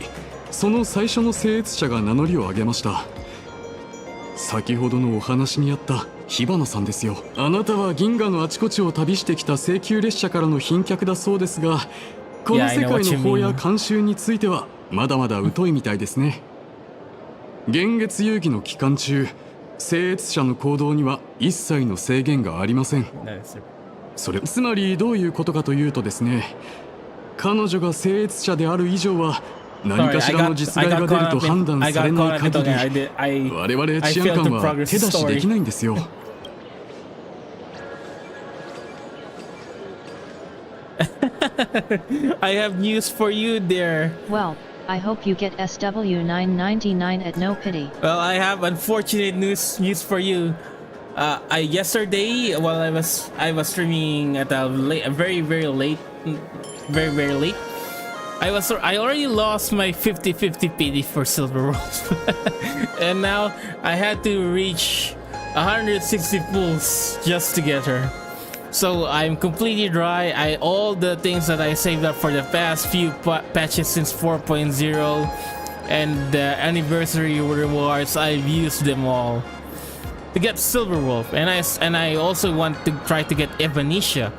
その最初の聖越者が名乗りを上げました。先ほどのお話にあった火花さんですよ。あなたは銀河のあちこちを旅してきた請求列車からの賓客だそうですが、この世界の法や慣習についてはまだまだ疎いみたいですね。幻月遊戯の期間中、聖越者の行動には一切の制限がありません。それつまりどういうことかというとですね、彼女が聖越者である以上は何かしらの実害が出ると判断されない限り、我々治安官は手出しできないんですよ。I have news for you there. Well, I hope you get SW999 at no pity. Well, I have unfortunate news for you. Yesterday, while I was streaming at a very late. I already lost my 50-50 pity for Silver Wolf, and now I had to reach 160 pulls just to get her. So I'm completely dry. All the things that I saved up for the past few patches since 4.0 and the anniversary rewards, I've used them all to get Silver Wolf, and I also want to try to get Evanisha.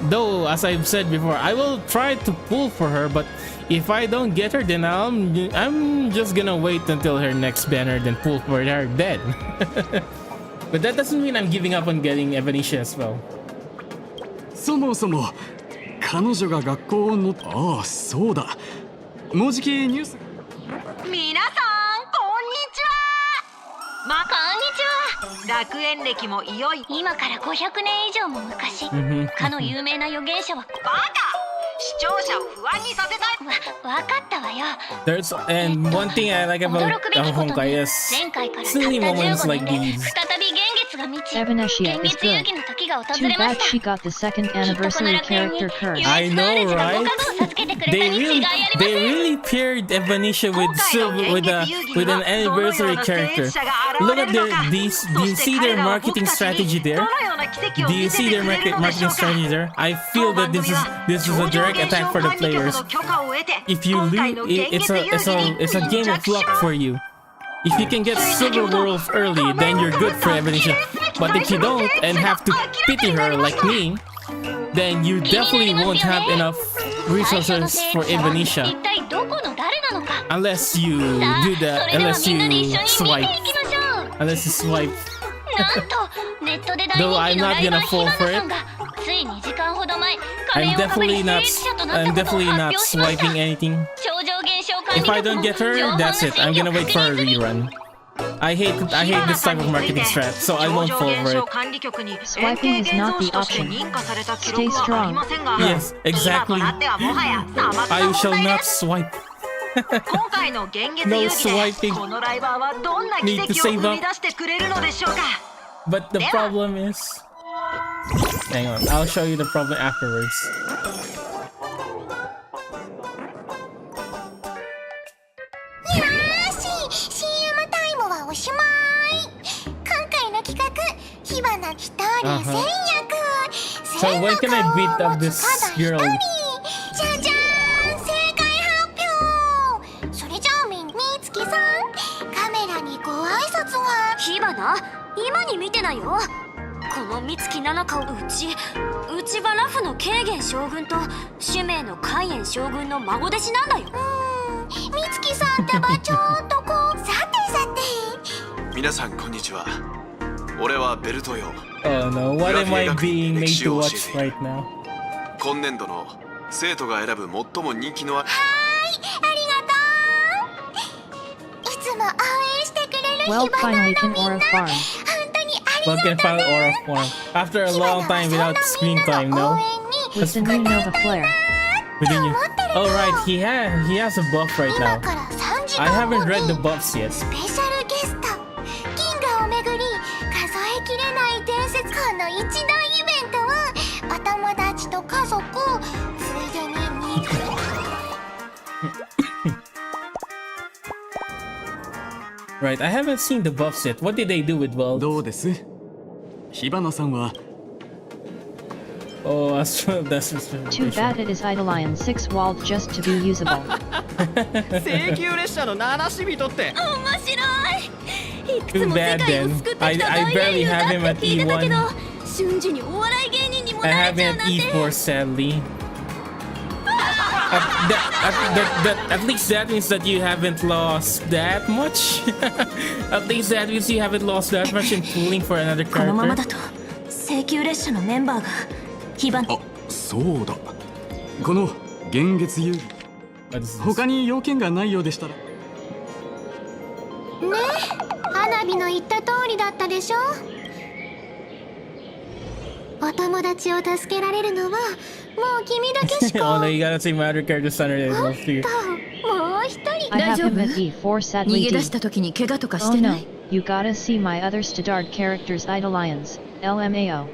Though, as I've said before, I will try to pull for her, but if I don't get her, then I'm just gonna wait until her next banner, then pull for her dead. But that doesn't mean I'm giving up on getting Evanisha as well. そもそも彼女が学校のああそうだもうじきニュース皆さんこんにちは。こんにちは。学園歴もいよい今から500年以上も昔、かの有名な預言者はバカ視聴者を不安にさせたい。わかったわよ。And one thing I like about Honkai is silly moments like these. Evanescia is good. Too bad she got the second anniversary character curse. I know, right? They really paired Evanescia with an anniversary character. Look at do you see their marketing strategy there? Do you see their marketing strategy there? I feel that this is a direct attack for the players. If you lose, it's a game of luck for you. If you can get Silver Wolf early, then you're good for Evanescia. But if you don't and have to pity her like me, then you definitely won't have enough resources for Evanescia. Unless you swipe. Though I'm not gonna fall for it. I'm definitely not swiping anything. If I don't get her, that's it. I'm gonna wait for a rerun. I hate this type of marketing strat, so I won't fall for it. Swiping is not the option. Stay strong. Yes, exactly. I shall not swipe. No swiping. Need to save up. But the problem is... Hang on, I'll show you the problem afterwards. おしまい。今回の企 So when can I beat up this girl? じゃじゃーん、正解発表。それじゃあみつきさん、カメラにご挨拶は。火花、今に見てないよ。この美月七香、うちはラフの慶元将軍と主命の海燕将軍の孫弟子なんだよ。みつきさんってばちょっとこう、さてさて。皆さんこんにちは。俺はベルトよ。Oh no, what am I being made to watch right now? 今年度の生徒が選ぶ最も人気のはーい、ありがとう。いつも応援してくれる火花のみんな、本当にありがとう。 Welcome final Aura form. After a long time without screen time, no? With the new Nova Flare. Within you. Oh right, he has a buff right now. I haven't read the buffs yet. スペシャルゲスト、銀河をめぐり数えきれない伝説。この一大イベントはお友達と家族、ついでに肉。Right, I haven't seen the buffs yet. What did they do with buffs? どうです？火花さんは Oh, that's Too bad it is Idolion 6 walled just to be usable. 請求列車の七死人って面白い。いくつ Too も世 bad 界を then. 救ってきた I 大 barely 英雄だ have っ him て at 聞いてたけど、 E1. 瞬時にお笑い芸人にも I な have れちゃ him う at なんて。 E4 sadly. At least that means that you haven't lost that much. At least that means you haven't lost that much in pooling for another このままだ character. と請求列車のメンバーが火花。あ、そうだ。この幻月遊戯、他に要件がないようでしたら。ねえ、花火の言った通りだったでしょ。お友達を助けられるのはもう君だけしか。 Oh no, you gotta say my other characters under it. もう一人。 I 大 have 丈夫？ him at E4 sadly 逃げ D. 出した時に怪我とかし Oh てな no, い？ you gotta see my other Stardard characters Idolions. LMAO.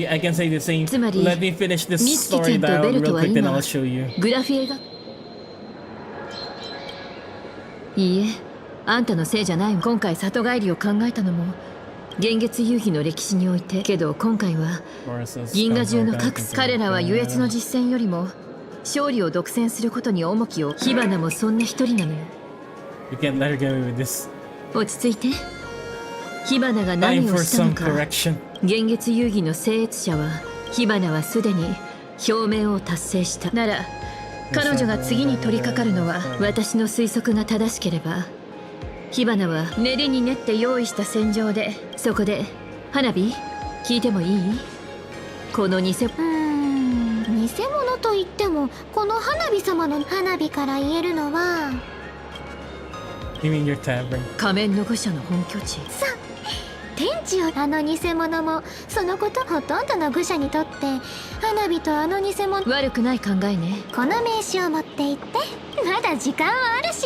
I can say the same. つまり Let me finish this 美月ちゃ story んと dialogue ベル real トは quick, then 今 I'll show you. グラフィエがいいえ、あんたのせいじゃない。今回里帰りを考えたのも幻月遊戯の歴史において。けど今回は銀河中の各彼らは優越の実戦よりも勝利を独占することに重きを。火花もそんな一人なのよ。 You can't let her get away with this. 落ち着いて。火花が何 Time を for したの some か。 correction. 幻月遊戯の聖越者は火花はすでに表明を達成した。なら彼女が次に取り掛かるのは、私の推測が正しければ火花は練りに練って用意した戦場で、そこで花火聞いてもいい？この偽偽物と言ってもこの花火様の花火から言えるのは。 You mean your tavern? 仮面の愚者の本拠地。さあ、天地を。あの偽物もそのこと。ほとんどの愚者にとって花火とあの偽物。悪くない考えね。この名刺を持って行って。まだ時間はあるし。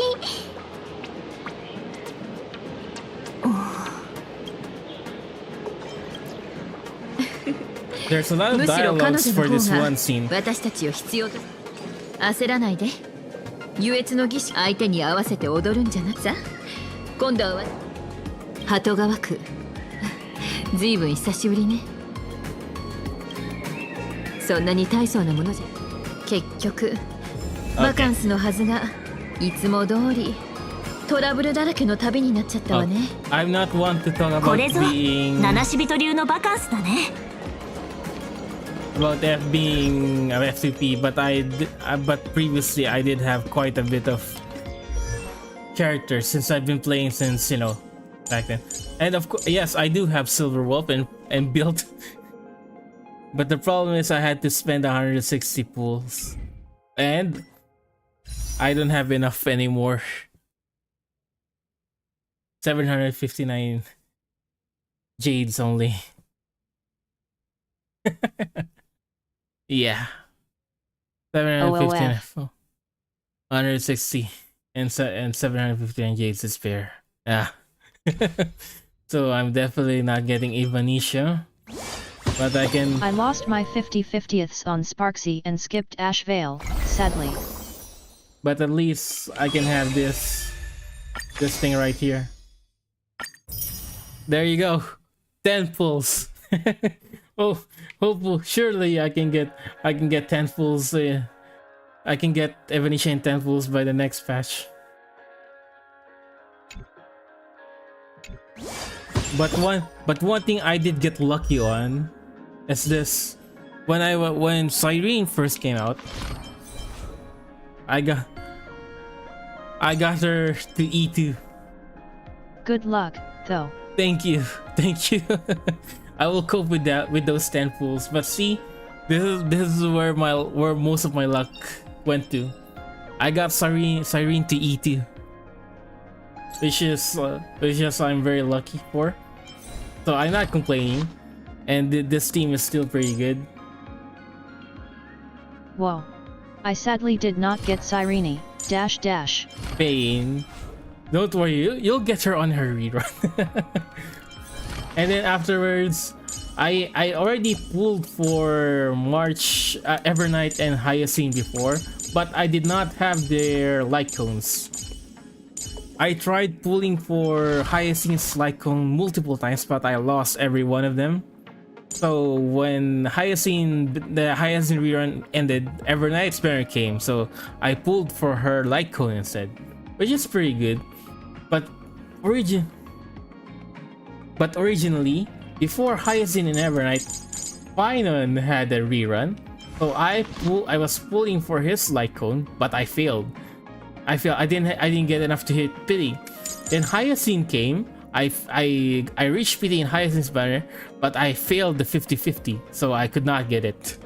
There's a lot of むしろ彼 dialogues 女 for の this 方 one が scene. 私たちを必要と。焦らないで。優越の儀式相手に合わせて踊るんじゃなくさ。今度は鳩川区。ずいぶん久しぶりね。そんなに大層なものじゃ。結局バカンスのはずがいつも通りトラブルだらけの旅になっちゃったわね。 I'm not one to talk こ about れぞ being 七死人流のバカンスだね。 about F being an F2P, but but previously I did have quite a bit of characters since I've been playing since, you know, back then. And of course, yes, I do have Silver Wolf and built. But the problem is I had to spend 160 pools. And I don't have enough anymore. 759 jades only. Yeah. 759. 160 and 759 jades is fair. Yeah. So I'm definitely not getting Evanisha. But I can... I lost my 50/50ths on Sparksy and skipped Ash Vale, sadly. But at least I can have this thing right here. There you go. 10 pulls. Oh, surely I can get 10 pulls. I can get Evanescent 10 pulls by the next patch. But one thing I did get lucky on is this. When Cyrene first came out, I got her to E2. Good luck, though. Thank you. I will cope with that, with those 10 pulls. But see, this is where most of my luck went to. I got Cyrene to E2, which is I'm very lucky for. So I'm not complaining, and this team is still pretty good. Whoa. I sadly did not get Cyrene, -- Pain. Don't worry, you'll get her on her rerun. And then afterwards, I already pulled for March, Evernight, and Hyacinth before, but I did not have their light cones. I tried pulling for Hyacinth's light cone multiple times, but I lost every one of them. So when the Hyacinth rerun ended, Evernight's banner came, so I pulled for her light cone instead, which is pretty good. But originally, before Hyacinth and Evernight, Finon had a rerun, so I was pulling for his light cone, but I failed. I didn't get enough to hit Pity. Then Hyacinth came. I reached Pity in Hyacinth's banner, but I failed the 50-50, so I could not get it.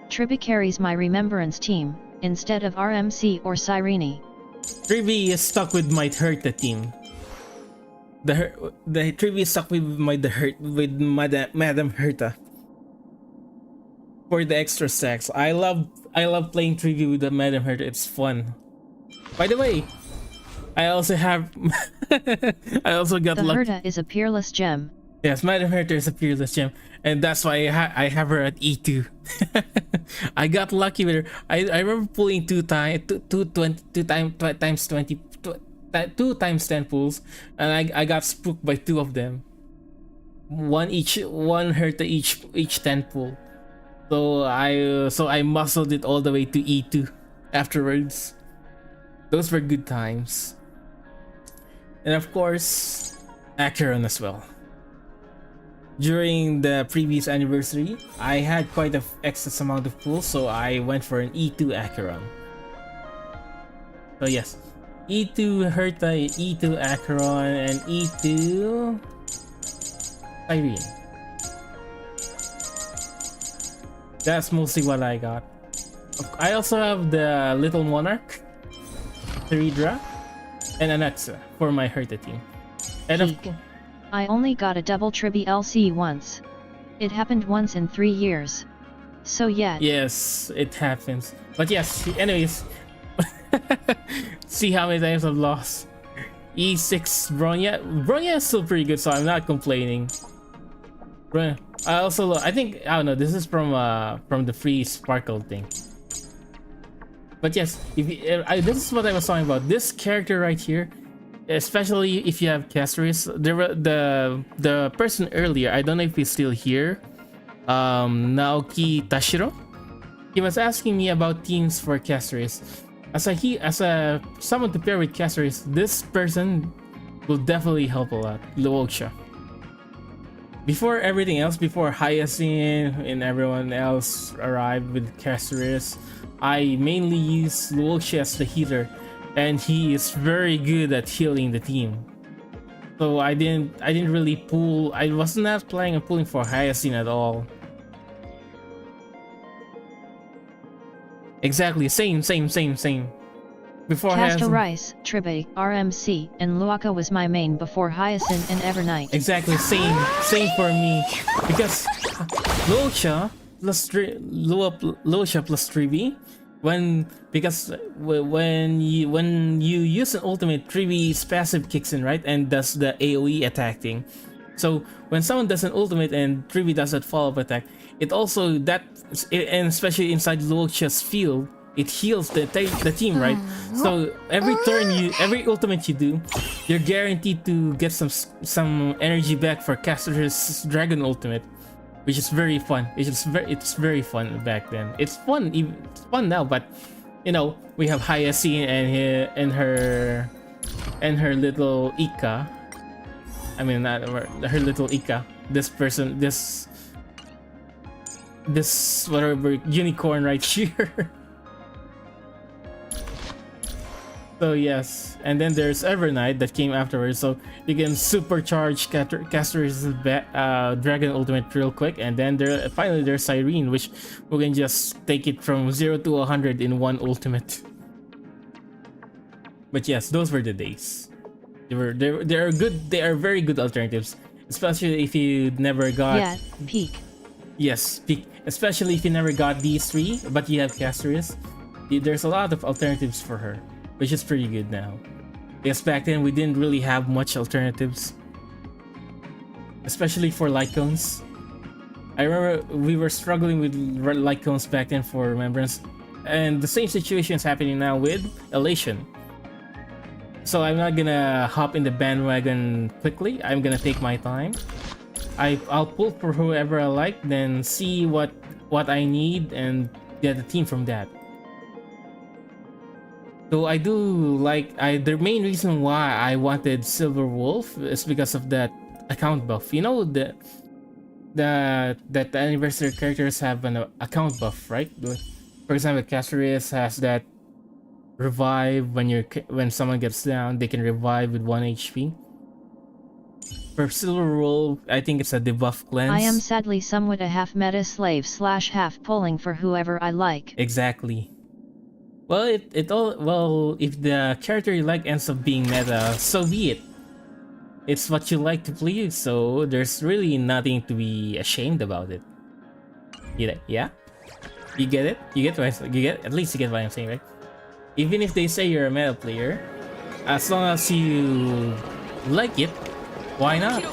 Triby carries my Remembrance team, instead of RMC or Cyrene. Triby is stuck with my Herta team. The Triby is stuck with Madam Herta. For the extra stacks. I love playing Triby with the Madam Herta. It's fun. By the way, I also got the lucky. Herta is a peerless gem. Yes, Madam Herta is a peerless gem, and that's why I have her at E2. I got lucky with her. I remember pulling two times 10 pulls, and I got spooked by 2 of them. One Herta each 10 pull. So I muscled it all the way to E2 afterwards. Those were good times. And of course, Acheron as well. During the previous anniversary, I had quite an excess amount of pulls, so I went for an E2 Acheron. So yes, E2 Herta, E2 Acheron, and E2 Irene. That's mostly what I got. I also have the Little Monarch, Teridra, and Anaxa for my Herta team. And I only got a double Triby LC once. It happened once in 3 years. So yeah. Yes, it happens. But yes, anyways. See how many times I've lost. E6 Bronya. Bronya is still pretty good, so I'm not complaining. I don't know, this is from the free sparkle thing. But yes, this is what I was talking about. This character right here, especially if you have Caceres, the person earlier, I don't know if he's still here, Naoki Tashiro, he was asking me about teams for Caceres. As someone to pair with Caceres, this person will definitely help a lot. Luoxia. Before everything else, before Hyacinth and everyone else arrived with Caceres, I mainly use Luoxia as the healer, and he is very good at healing the team. So I didn't really pull. I was not planning on pulling for Hyacinth at all. Exactly, same. Before Casta Rice, Triby, RMC, and Luaka was my main before Hyacinth and Evernight. Exactly, same for me. Because Luoxia plus Triby, when you use an ultimate, Triby's passive kicks in, right, and does the AoE attack thing. So when someone does an ultimate and Triby does that follow-up attack, it also and especially inside Luoxia's field, it heals the team, right? So every every ultimate you do, you're guaranteed to get some energy back for Caster's Dragon ultimate, which is very fun. It's very fun back then. It's fun now, but you know, we have Hayase and her little Ika. I mean, not her little Ika. This whatever unicorn right here. So yes, and then there's Evernight that came afterwards, so you can supercharge Caster's Dragon ultimate real quick, and then finally there's Cyrene, which we can just take it from 0 to 100 in one ultimate. But yes, those were the days. They are good. They are very good alternatives, especially if you never got peak. Yes, peak. Especially if you never got these three, but you have Caster's. There's a lot of alternatives for her, which is pretty good now. Because back then we didn't really have much alternatives, especially for Lycones. I remember we were struggling with Lycones back then for Remembrance, and the same situation is happening now with Elation. So I'm not gonna hop in the bandwagon quickly. I'm gonna take my time. I'll pull for whoever I like, then see what I need and get a team from that. So I do like the main reason why I wanted Silver Wolf is because of that account buff. You know that the anniversary characters have an account buff, right? For example, Castorius has that revive when someone gets down, they can revive with 1 HP. For Silver Wolf, I think it's a debuff cleanse. I am sadly somewhat a half meta slave / half pulling for whoever I like. Exactly. Well, if the character you like ends up being meta, so be it. It's what you like to play, so there's really nothing to be ashamed about it. Yeah? You get it? At least you get what I'm saying, right? Even if they say you're a meta player, as long as you like it, why not?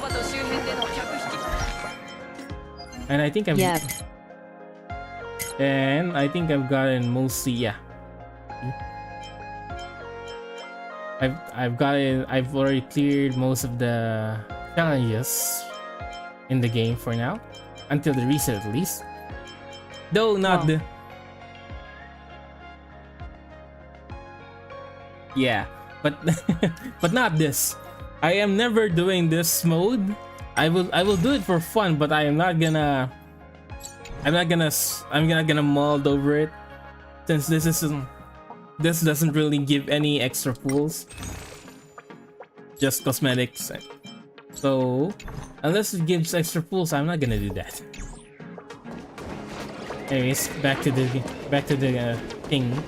And I think I've gotten mostly I've already cleared most of the challenges in the game for now, until the reset at least. Though not the but not this. I am never doing this mode. I will do it for fun, but I'm not gonna mull over it, since this doesn't really give any extra pulls, just cosmetics. So unless it gives extra pulls, I'm not gonna do that. Anyways, back to the thing.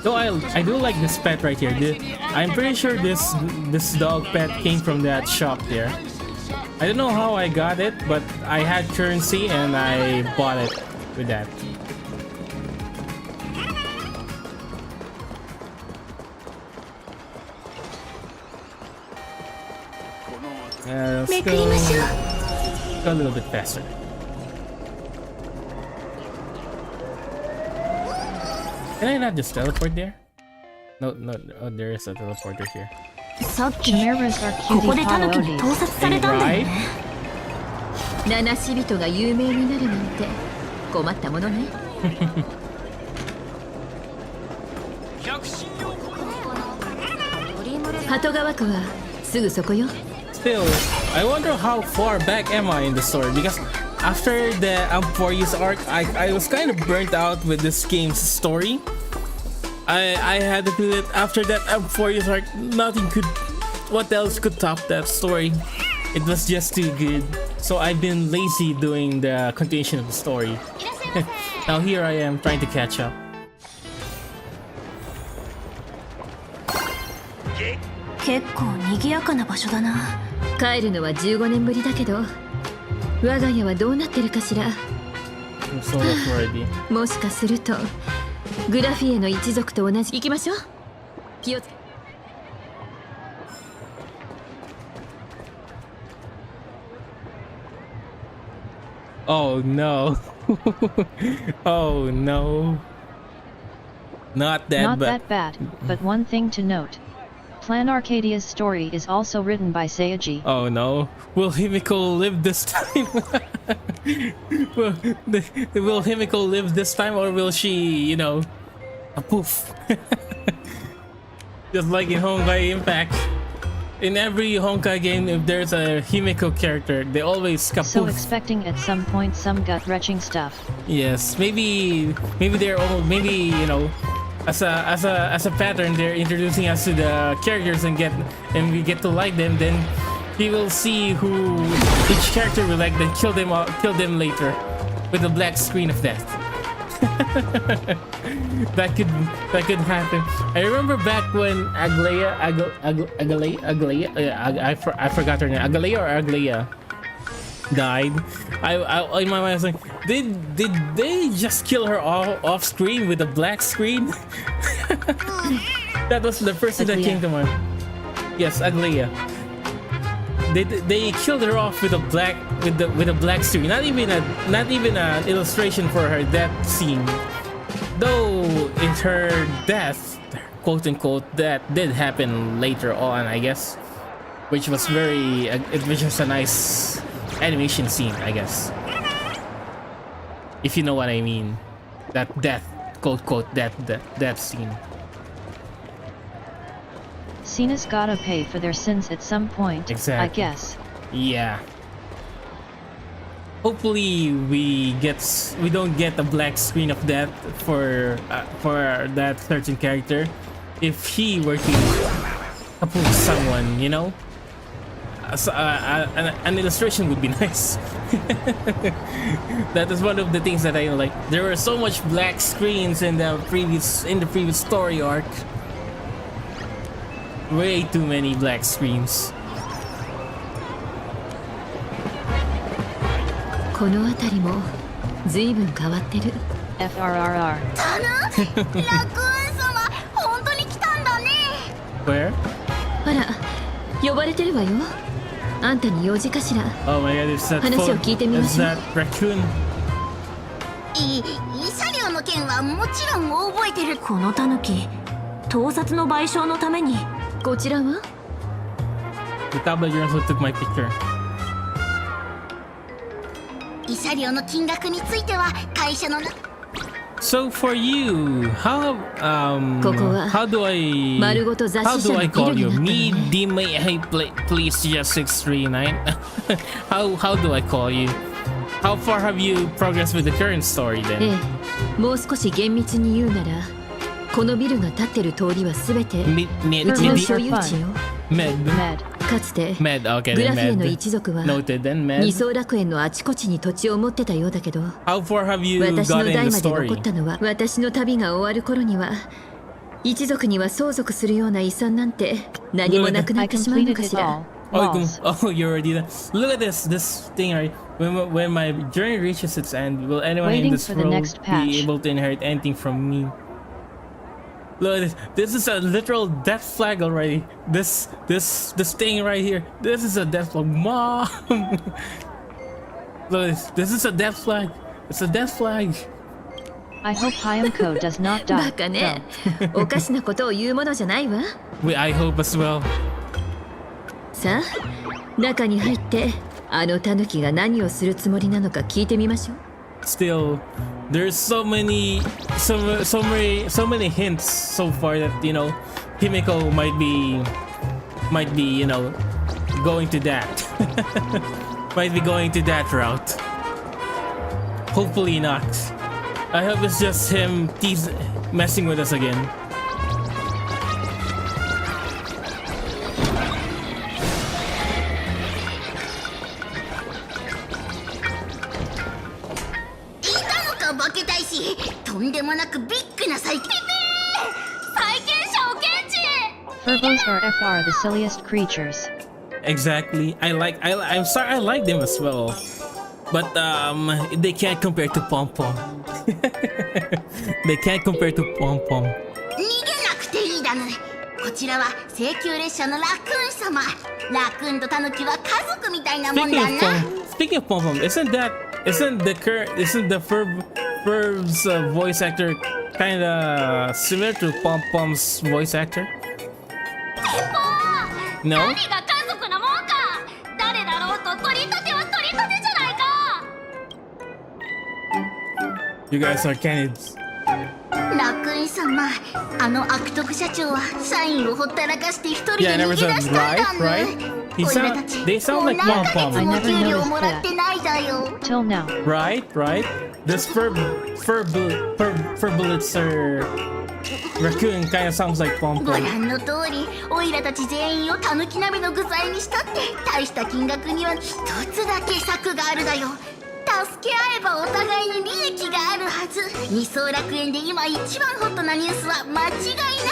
So I do like this pet right here. I'm pretty sure this dog pet came from that shop there. I don't know how I got it, but I had currency and I bought it with that. Let's go a little bit faster. Can I not just teleport there? No, oh, there is a teleporter here. Chimera's are cutie potatoes. Right? 七死人が有名になるなんて困ったものね。鳩川区はすぐそこよ。Still, I wonder how far back am I in the story, because after the Amphorius arc, I was kind of burnt out with this game's story. I had to feel it after that Amphorius arc, what else could top that story? It was just too good. So I've been lazy doing the continuation of the story. Now here I am trying to catch up. 結構賑やかな場所だな。帰るのは15年ぶりだけど、我が家はどうなってるかしら。もしかするとグラフィエの一族と同じ。行きましょう。気をつけ。Oh no. Oh no. Not that bad, but one thing to note. Plan Arcadia's story is also written by Seiji. Oh no. Will Himiko live this time? Will Himiko live this time, or will she, you know, a poof? Just like in Honkai Impact. In every Honkai game, if there's a Himiko character, they always kapoof. So expecting at some point some gut-wrenching stuff. Yes, maybe they're all, maybe, you know, as a pattern, they're introducing us to the characters and we get to like them. Then we will see who each character we like, then kill them later with a black screen of death. that could happen. I remember back when Aglaia, I forgot her name, Aglaia or Aglaia died. I in my mind I was like, did they just kill her off screen with a black screen? That was the first thing that came to mind. Yes, Aglaia. They killed her off with a black screen. Not even an illustration for her death scene. Though it's her death, quote unquote, that did happen later on, I guess, which was a nice animation scene, I guess, if you know what I mean. That death, quote quote, death scene. Cena's gotta pay for their sins at some point. Exactly. I guess. Yeah. Hopefully we don't get a black screen of death for that certain character if he were to approve someone, you know. An illustration would be nice. That is one of the things that I like. There were so much black screens in the previous story arc. Way too many black screens. この辺りも随分変わってる。FRRR。タナ、ラクーン様、本当に来たんだね。Where？ あら、呼ばれてるわよ。あんたに用事かしら。Oh my God, it's that 話を聞いてみましょう。Is that raccoon？ 慰謝料の件はもちろん覚えてる。このタヌキ、盗撮の賠償のために。こちらは The tablet journalist took my picture. 慰謝料の金額については会社の So for you, how do I call you? Me, Dime, hey, please, just 639. How do I call you? How far have you progressed with the current story then? ええ、もう少し厳密に言うなら、このビルが建ってる通りはすべてうちの所有地よ。かつてグラフィエの一族は二層楽園のあちこちに土地を持ってたようだけど、私の代まで残ったのは、私の旅が終わる頃には一族には相続するような遺産なんて何もなくなってしまうのかしら。Oh, you already done. Look at this thing, right? When my journey reaches its end, will anyone in this world be able to inherit anything from me? Look at this. This is a literal death flag already. This thing right here. This is a death flag. Mom! Look at this. This is a death flag. It's a death flag. I hope Hayamko does not die. バカね。おかしなことを言うものじゃないわ。I hope as well. さあ、中に入ってあのタヌキが何をするつもりなのか聞いてみましょう。Still, there's so many hints so far that, you know, Himiko might be, you know, going to that. Might be going to that route. Hopefully not. I hope it's just him messing with us again. Furbos or FR the silliest creatures. Exactly. I'm sorry, I like them as well. But they can't compare to Pom Pom. They can't compare to Pom Pom. 逃げなくていいだね。こちらは請求列車のラクーン様。ラクーンとタヌキは家族みたいなもんだな。Speaking of Pom Pom, isn't that Isn't the Ferb's voice actor kind of similar to Pom Pom's voice actor? No. You guys are candidates. ラクーン様、あの悪徳社長は社員をほったらかして一人で Yeah, I 逃 never げ出 said したんだ right. ね。 They 俺たち sound もう like 何 Pom ヶ月 Pom. も給料もらってないだよ。 Till now. Right. This Ferbulitzer raccoon kind of sounds like Pom ご Pom. 覧の通り、オイラたち全員をタヌキ鍋の具材にしたって大した金額には一つだけ策があるだよ。助け合えばお互いに利益があるはず。二層楽園で今一番ホットなニュースは間違いな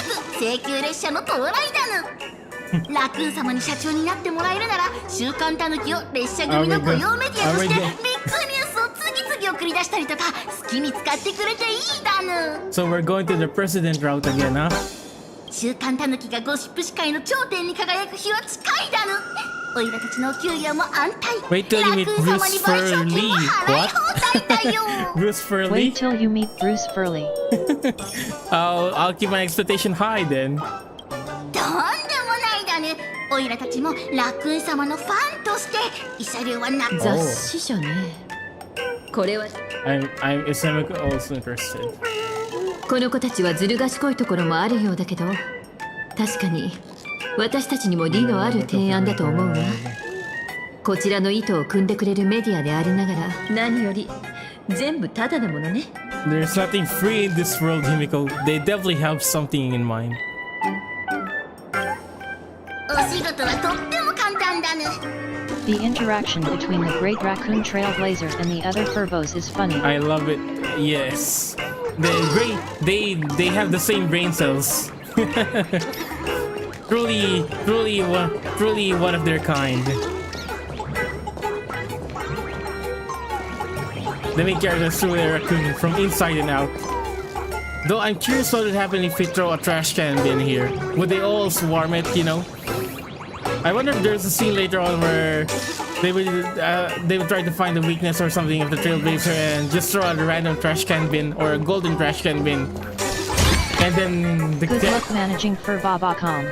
く京急列車の到来だぬ。ラクーン様に社長になってもらえるなら週刊タヌキを列車組の御用メディアとしてビッグニュースを次々送り出したりとか好きに使ってくれていいだぬ。 So we're going to the president route again, huh? 週刊タヌキがゴシップ誌界の頂点に輝く日は近いだぬ。オイラたちの給料も安泰。 Wait till you meet Bruce Furley. What? Bruce Furley? Wait till you meet Bruce Furley. I'll keep my expectation high then. どんでもないだね。オイラたちもラクーン様のファンとして慰謝料はな。雑誌じゃねえ。これは I'm also interested. この子たちはずる賢いところもあるようだけど、確かに私たちにも利のある提案だと思うわ。こちらの意図を組んでくれるメディアでありながら、何より全部タダなものね。 There's nothing free in this world, Himiko. They definitely have something in mind. お仕事はとっても簡単だぬ。 The interaction between the Great Raccoon Trailblazer and the other Furbos is funny. I love it. Yes. They have the same brain cells. truly one of their kind. The main characters threw their raccoon from inside and out. Though I'm curious what would happen if we throw a trash can bin here. Would they all swarm it, you know? I wonder if there's a scene later on where they would try to find a weakness or something of the Trailblazer and just throw out a random trash can bin or a golden trash can bin. And then the Good luck managing Furbaba.com.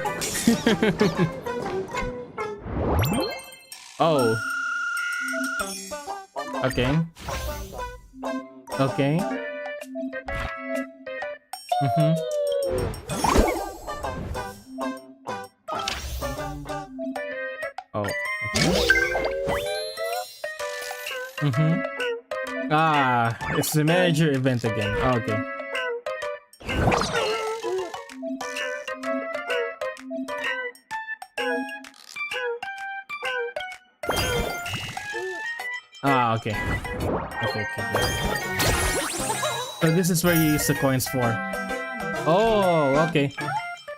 Oh. Okay. Okay. Oh. Okay. Ah, it's the manager event again. Okay. Ah, okay. Okay. So this is where you use the coins for. Oh, okay.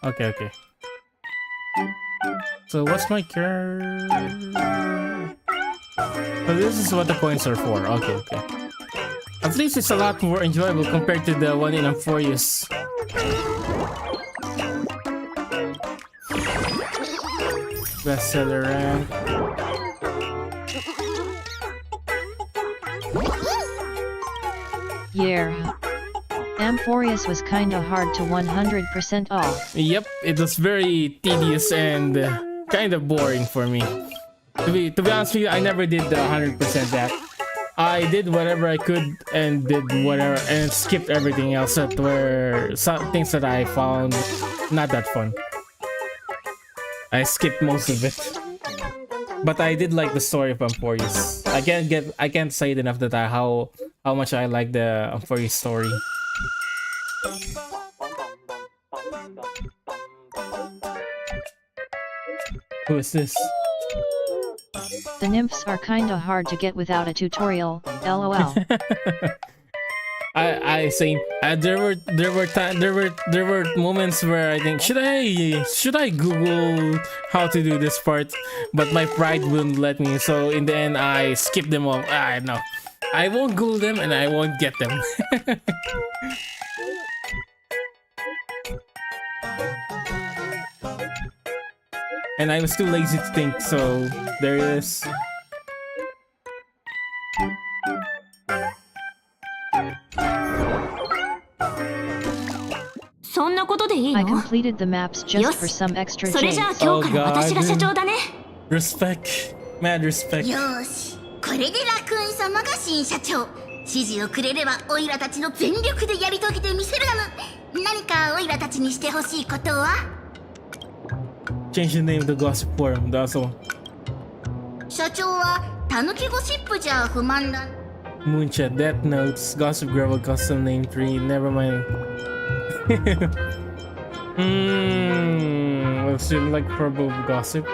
Okay. So what's my card? So this is what the coins are for. Okay. At least it's a lot more enjoyable compared to the one in Amphorius. Bestseller rank. Yeah. Amphorius was kinda hard to 100% off. Yep, it was very tedious and kind of boring for me. To be honest with you, I never did the 100% that. I did whatever I could and did whatever and skipped everything else that were some things that I found not that fun. I skipped most of it. But I did like the story of Amphorius. I can't say it enough that how much I like the Amphorius story. Who is this? The nymphs are kinda hard to get without a tutorial, lol. I think there were moments where I think should I Google how to do this part, but my pride wouldn't let me. So in the end, I skipped them all. No, I won't Google them and I won't get them. And I was too lazy to think, so there it is. いい I の？ completed the maps just よ for し some extra それじゃあ J's. 今日から私が社長だね。 Respect. Mad respect. よーし、これでラクーン様が新社長。指示をくれればオイラたちの全力でやり遂げてみせるだむ。何かオイラたちにしてほしいことは？ Change the name to Gossip Forum. That's all. 社長はタヌキゴシップじゃ不満だ。 Moonshot, Death Notes, Gossip Gravel, Custom Name 3. Never mind. Let's do like purple gossip.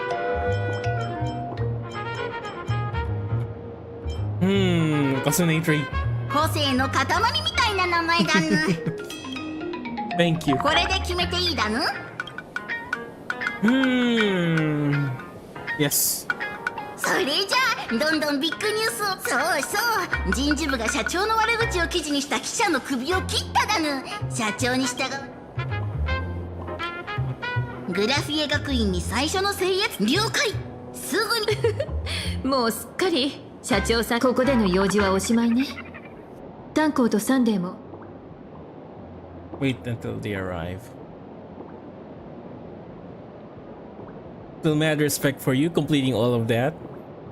Custom Name 3. 個性の塊みたいな名前だぬ。 Thank you. これで決めていいだぬ。 Yes. それじゃあどんどんビッグニュースを。そうそう、人事部が社長の悪口を記事にした記者の首を切っただぬ。社長に従う。グラフィエ学院に最初の制圧了解。すぐにもうすっかり社長さん、ここでの用事はおしまいね。炭鉱とサンデーも。 Wait until they arrive. Still mad respect for you completing all of that.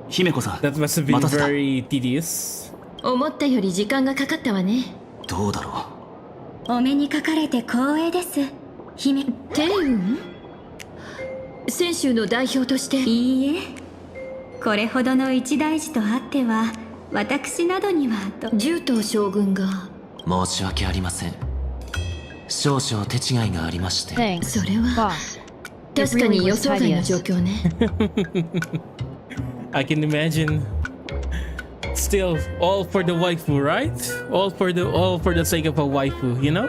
姫子さん、 That must have been 待たせた。 very tedious. 思ったより時間がかかったわね。どうだろお目にかかれて光栄です姫。天雲？泉州の代表として。いいえ、これほどの一大事とあっては私などにはと。獣人将軍が。申し訳ありません。少々手違いがありまして。 Thanks, それは boss. 確かに予想外の状況ね。I can imagine. Still, all for the waifu, right? All for the sake of a waifu, you know?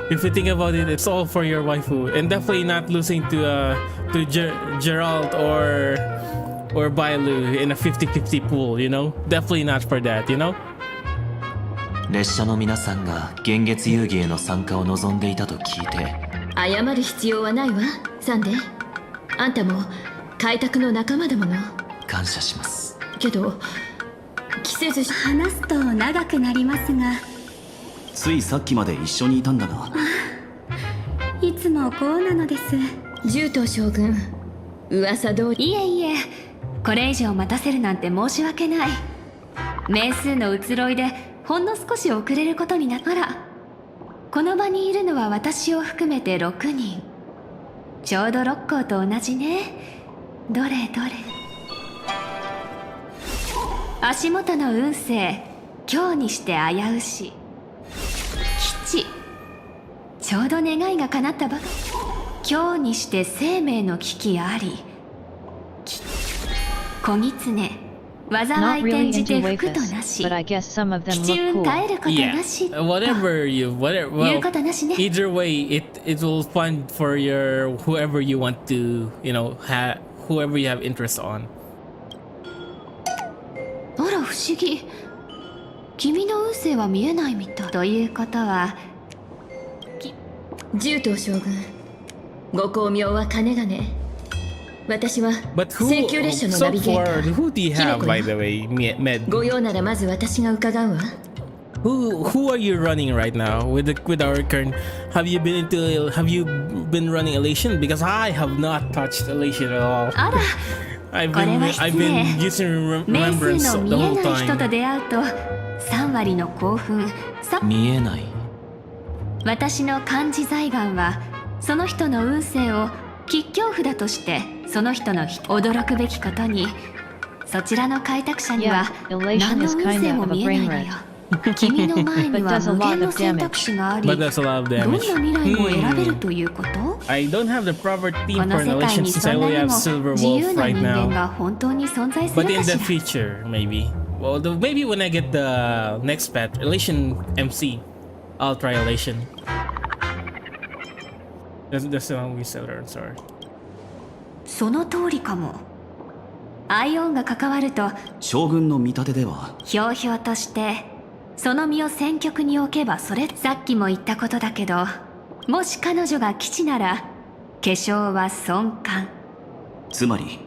If you think about it, it's all for your waifu, and definitely not losing to Gerald or Bailu in a 50-50 pool, you know? Definitely not for that, you know? 列車の皆さんが幻月遊戯への参加を望んでいたと聞いて。謝る必要はないわ、サンデー。あんたも開拓の仲間だもの。感謝します。けど着せず話すと長くなりますが、ついさっきまで一緒にいたんだが。いつもこうなのです。獣人将軍、噂通り。いえいえ、これ以上待たせるなんて申し訳ない。名数の移ろいでほんの少し遅れることになったら、この場にいるのは私を含めて6人。ちょうど6校と同じね。どれどれ。足元の運勢、今日にして危うし。吉、ちょうど願いが叶ったばかり。今日にして生命の危機あり。小狐、災い Not really 転じて into 福とな wafers, し。 but I guess some of them 吉 look 運 cool. 耐えることなし。 Yeah, whatever. 言う Well, ことなしね。 either way, it will fund for your whoever you want to, you know, whoever you have interest on. あら不思議。君の運勢は見えないみたい。ということは、獣人将軍、ご巧妙は金がね。私は But 請求列車のナビゲータ so ー。 far, who do you have, by the way, Med? ご用ならまず私が伺うわ。Who are you running right now with our current? Have you been running Elation? Because I have not touched Elation at all. あら、 I've これは been 失礼。 using 名数 remembrance の the 見え whole ない人 time. と出会うと3割の興奮。見えない。私の漢字財願はその人の運勢を吉凶札としてその人の驚くべきことに、そちらの開拓者には Yeah, 何 elation の is 運 kinda 勢 of も a 見えない brain の rat. よ。君の前には無限の選択肢があり、 But どん that's a lot of な damage. 未来も選べるということ？ I don't have the proper こ theme の for 世 an 界 Elation に since そ I んな only に have も Silver 自由 Wolf な right 人間 now. が本当に存在す But る in か the しら。 future, maybe. Well, maybe when I get the next patch, Elation MC, I'll try Elation. That's the one we sell her, sorry. その通りかも。アイオンが関わると将軍の見立てでは。ひょうひょうとしてその身を戦局に置けば、それさっきも言ったことだけど、もし彼女が基地なら化粧は尊冠。つまり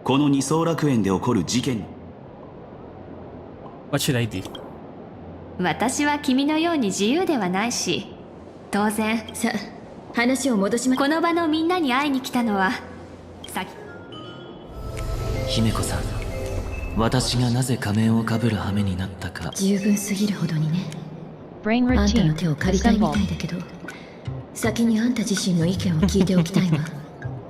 この二層楽園で起こる事件。 What should I do? 私は君のように自由ではないし、当然話を戻しまこの場のみんなに会いに来たのは姫子さん、私がなぜ仮面をかぶる羽目になったか十分すぎるほどにね。 Brain あんたの routine 手を借りたいみたいだけど、先にあんた自身の意見を聞いておきたいわ。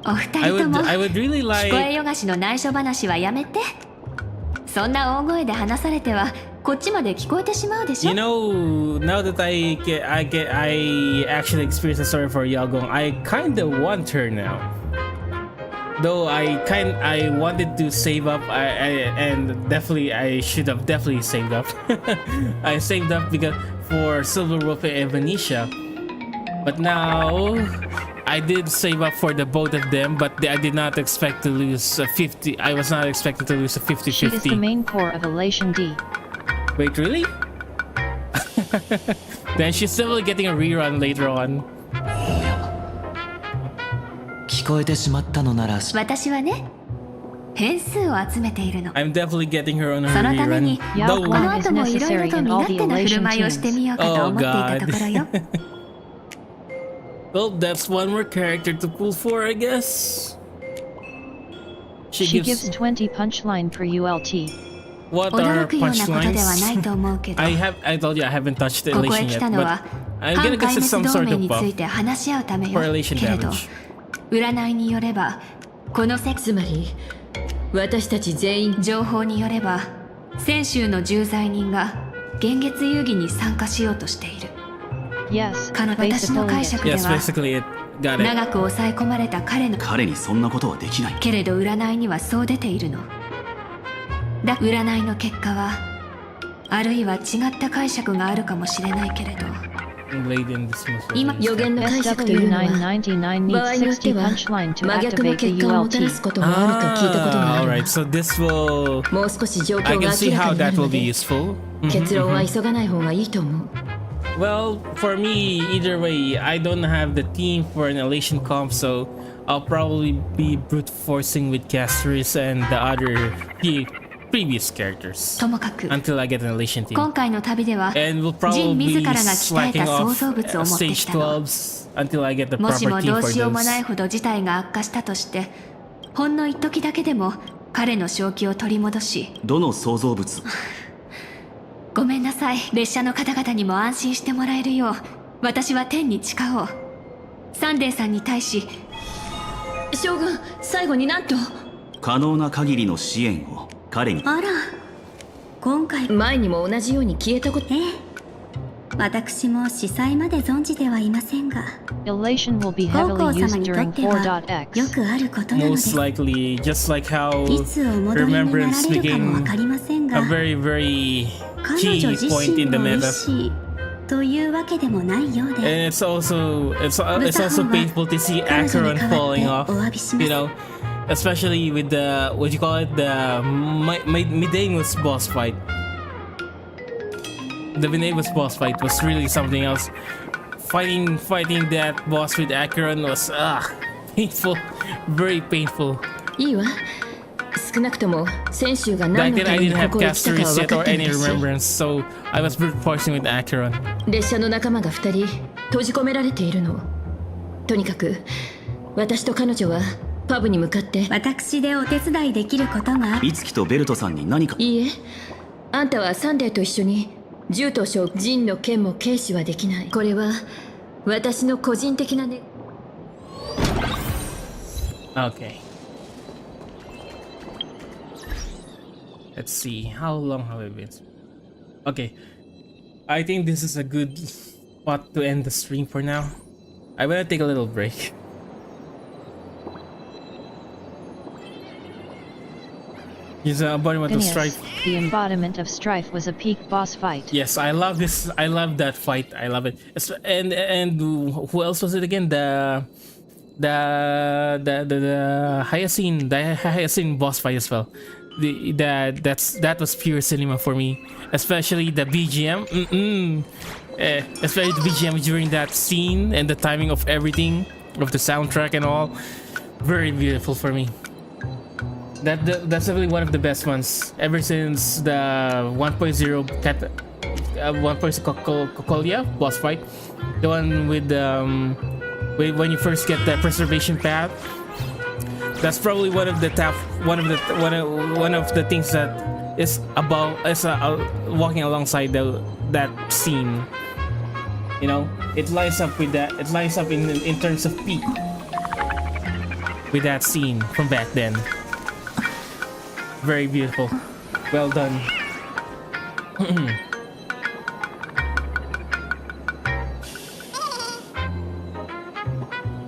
お二人とも I would really 聞こえ like よがしの内緒話はやめて。そんな大声で話されてはこっちまで聞こえてしまうでしょ。 you know, now that I actually experienced a story for Yagong, I kinda want her now. Though I wanted to save up, and definitely I should have definitely saved up. I saved up because for Silver Wolf and Venetia, but now I did save up for the both of them, but I did not expect to lose a 50. I was not expecting to lose a 50-50. She is the main core of Elation D. Wait, really? Then she's still getting a rerun later on. 聞こえてしまったのなら私はね、変数を集めているの。 I'm definitely getting her on her そのため rerun. にこ Though, の後もいろいろと身勝手な振る舞いをしてみようかと思っていたところよ。 well, that's one more character to pull for, I guess. She gives 20 punchline per ULT. What are 驚くようなことではないと思うけど、 I told you I haven't touched the ここへ elation 来 yet, たの but は I'm 反 gonna 壊 guess it's 滅 some 同 sort 盟 of につ buff. いて話し合うためよ。 Correlation けれど damage. 占いによればこのつまり私たち全員情報によれば泉州の重罪人が幻月遊戯に参加しようとしている。 Yes, 私の解 basically 釈で Yes, は basically it. Got it. 長く抑え込まれた彼にそんなことはできない。けれど占いにはそう出ているの。占いの結果はあるいは違った解釈があるかもしれないけれど、今予言の解釈というのは場合によっては真逆の結果をもたらすこともあると聞いたことがあるわ。 Alright, so this will. もう少し状 I 況 can が see 明らか how にな that る will の be で useful. 結論は急がない方がいいと思う。 Well, for me, either way, I don't have the team for an elation comp, so I'll probably be brute forcing with casters and the other previous characters ともかく until I get an elation team. 今回の旅では And we'll ジン probably 自 be らが鍛え slacking た創 off 造物を持って stage きたの。 12s until I get the もし proper も team どう for しようもない those. ほど事態が悪化したとしてほんの一時だけでも彼の正気を取り戻し、どの創造物？ごめんなさい、列車の方々にも安心してもらえるよう私は天に誓おう。サンデーさんに対し将軍、最後になんと可能な限りの支援を彼に。あら、今回前にも同じように消えたこと。私も司祭まで存じてはいませんが、 Elation will be 高 heavily 校様 used にとっ during ては 4.x. よくあることなので Most す。 likely, just like how いつお戻りになら remembrance れるかもわ became かりません a が、 very, very 彼 key 女自 point 身 in the の意 meta. 思というわけでもないよう And で、 it's also painful to see 彼女に Acheron 代 falling わ off. ってお詫びしま You す。 know, especially with the what you call it, the Midemus boss fight. The Midemus boss fight was really something else. Fighting that boss with Acheron was painful, very painful. いいわ。少なくとも泉州が Back 何の then た I めに didn't こ have こへ来たか Castoris は分 yet か or ってい any るし、 remembrance, so I was brute forcing with Acheron. 列車の仲間が2人閉じ込められているの。とにかく私と彼女はパブに向かって。私でお手伝いできることがある。美月とベルトさんに何か。いいえ、あんたはサンデーと一緒に銃と将ジンの剣も軽視はできない。これは私の個人的なね。 Okay. Let's see. How long have I been? Okay. I think this is a good spot to end the stream for now. I'm gonna take a little break. He's an embodiment of Phineas, strife. the embodiment of strife was a peak boss fight. Yes, I love this. I love that fight. I love it. And who else was it again? The Hyacinth boss fight as well. That was pure cinema for me, especially the BGM. Especially the BGM during that scene and the timing of everything, of the soundtrack and all, very beautiful for me. That's definitely one of the best ones ever since the 1.0 Kokolia boss fight, the one with when you first get the preservation path. That's probably one of the things that is walking alongside that scene. You know, it lines up with that. It lines up in terms of peak with that scene from back then. Very beautiful. Well done.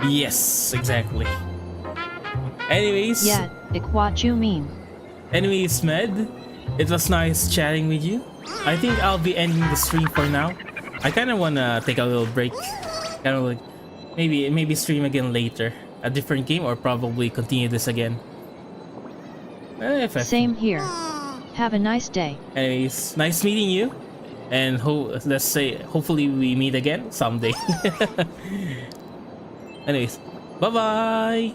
Yes, exactly. Anyways. Yeah, what you mean. Anyways, Med, it was nice chatting with you. I think I'll be ending the stream for now. I kind of want to take a little break. Kind of like maybe stream again later. A different game, or probably continue this again. Same here. Have a nice day. Anyways, nice meeting you. And let's say hopefully we meet again someday. Anyways, bye-bye.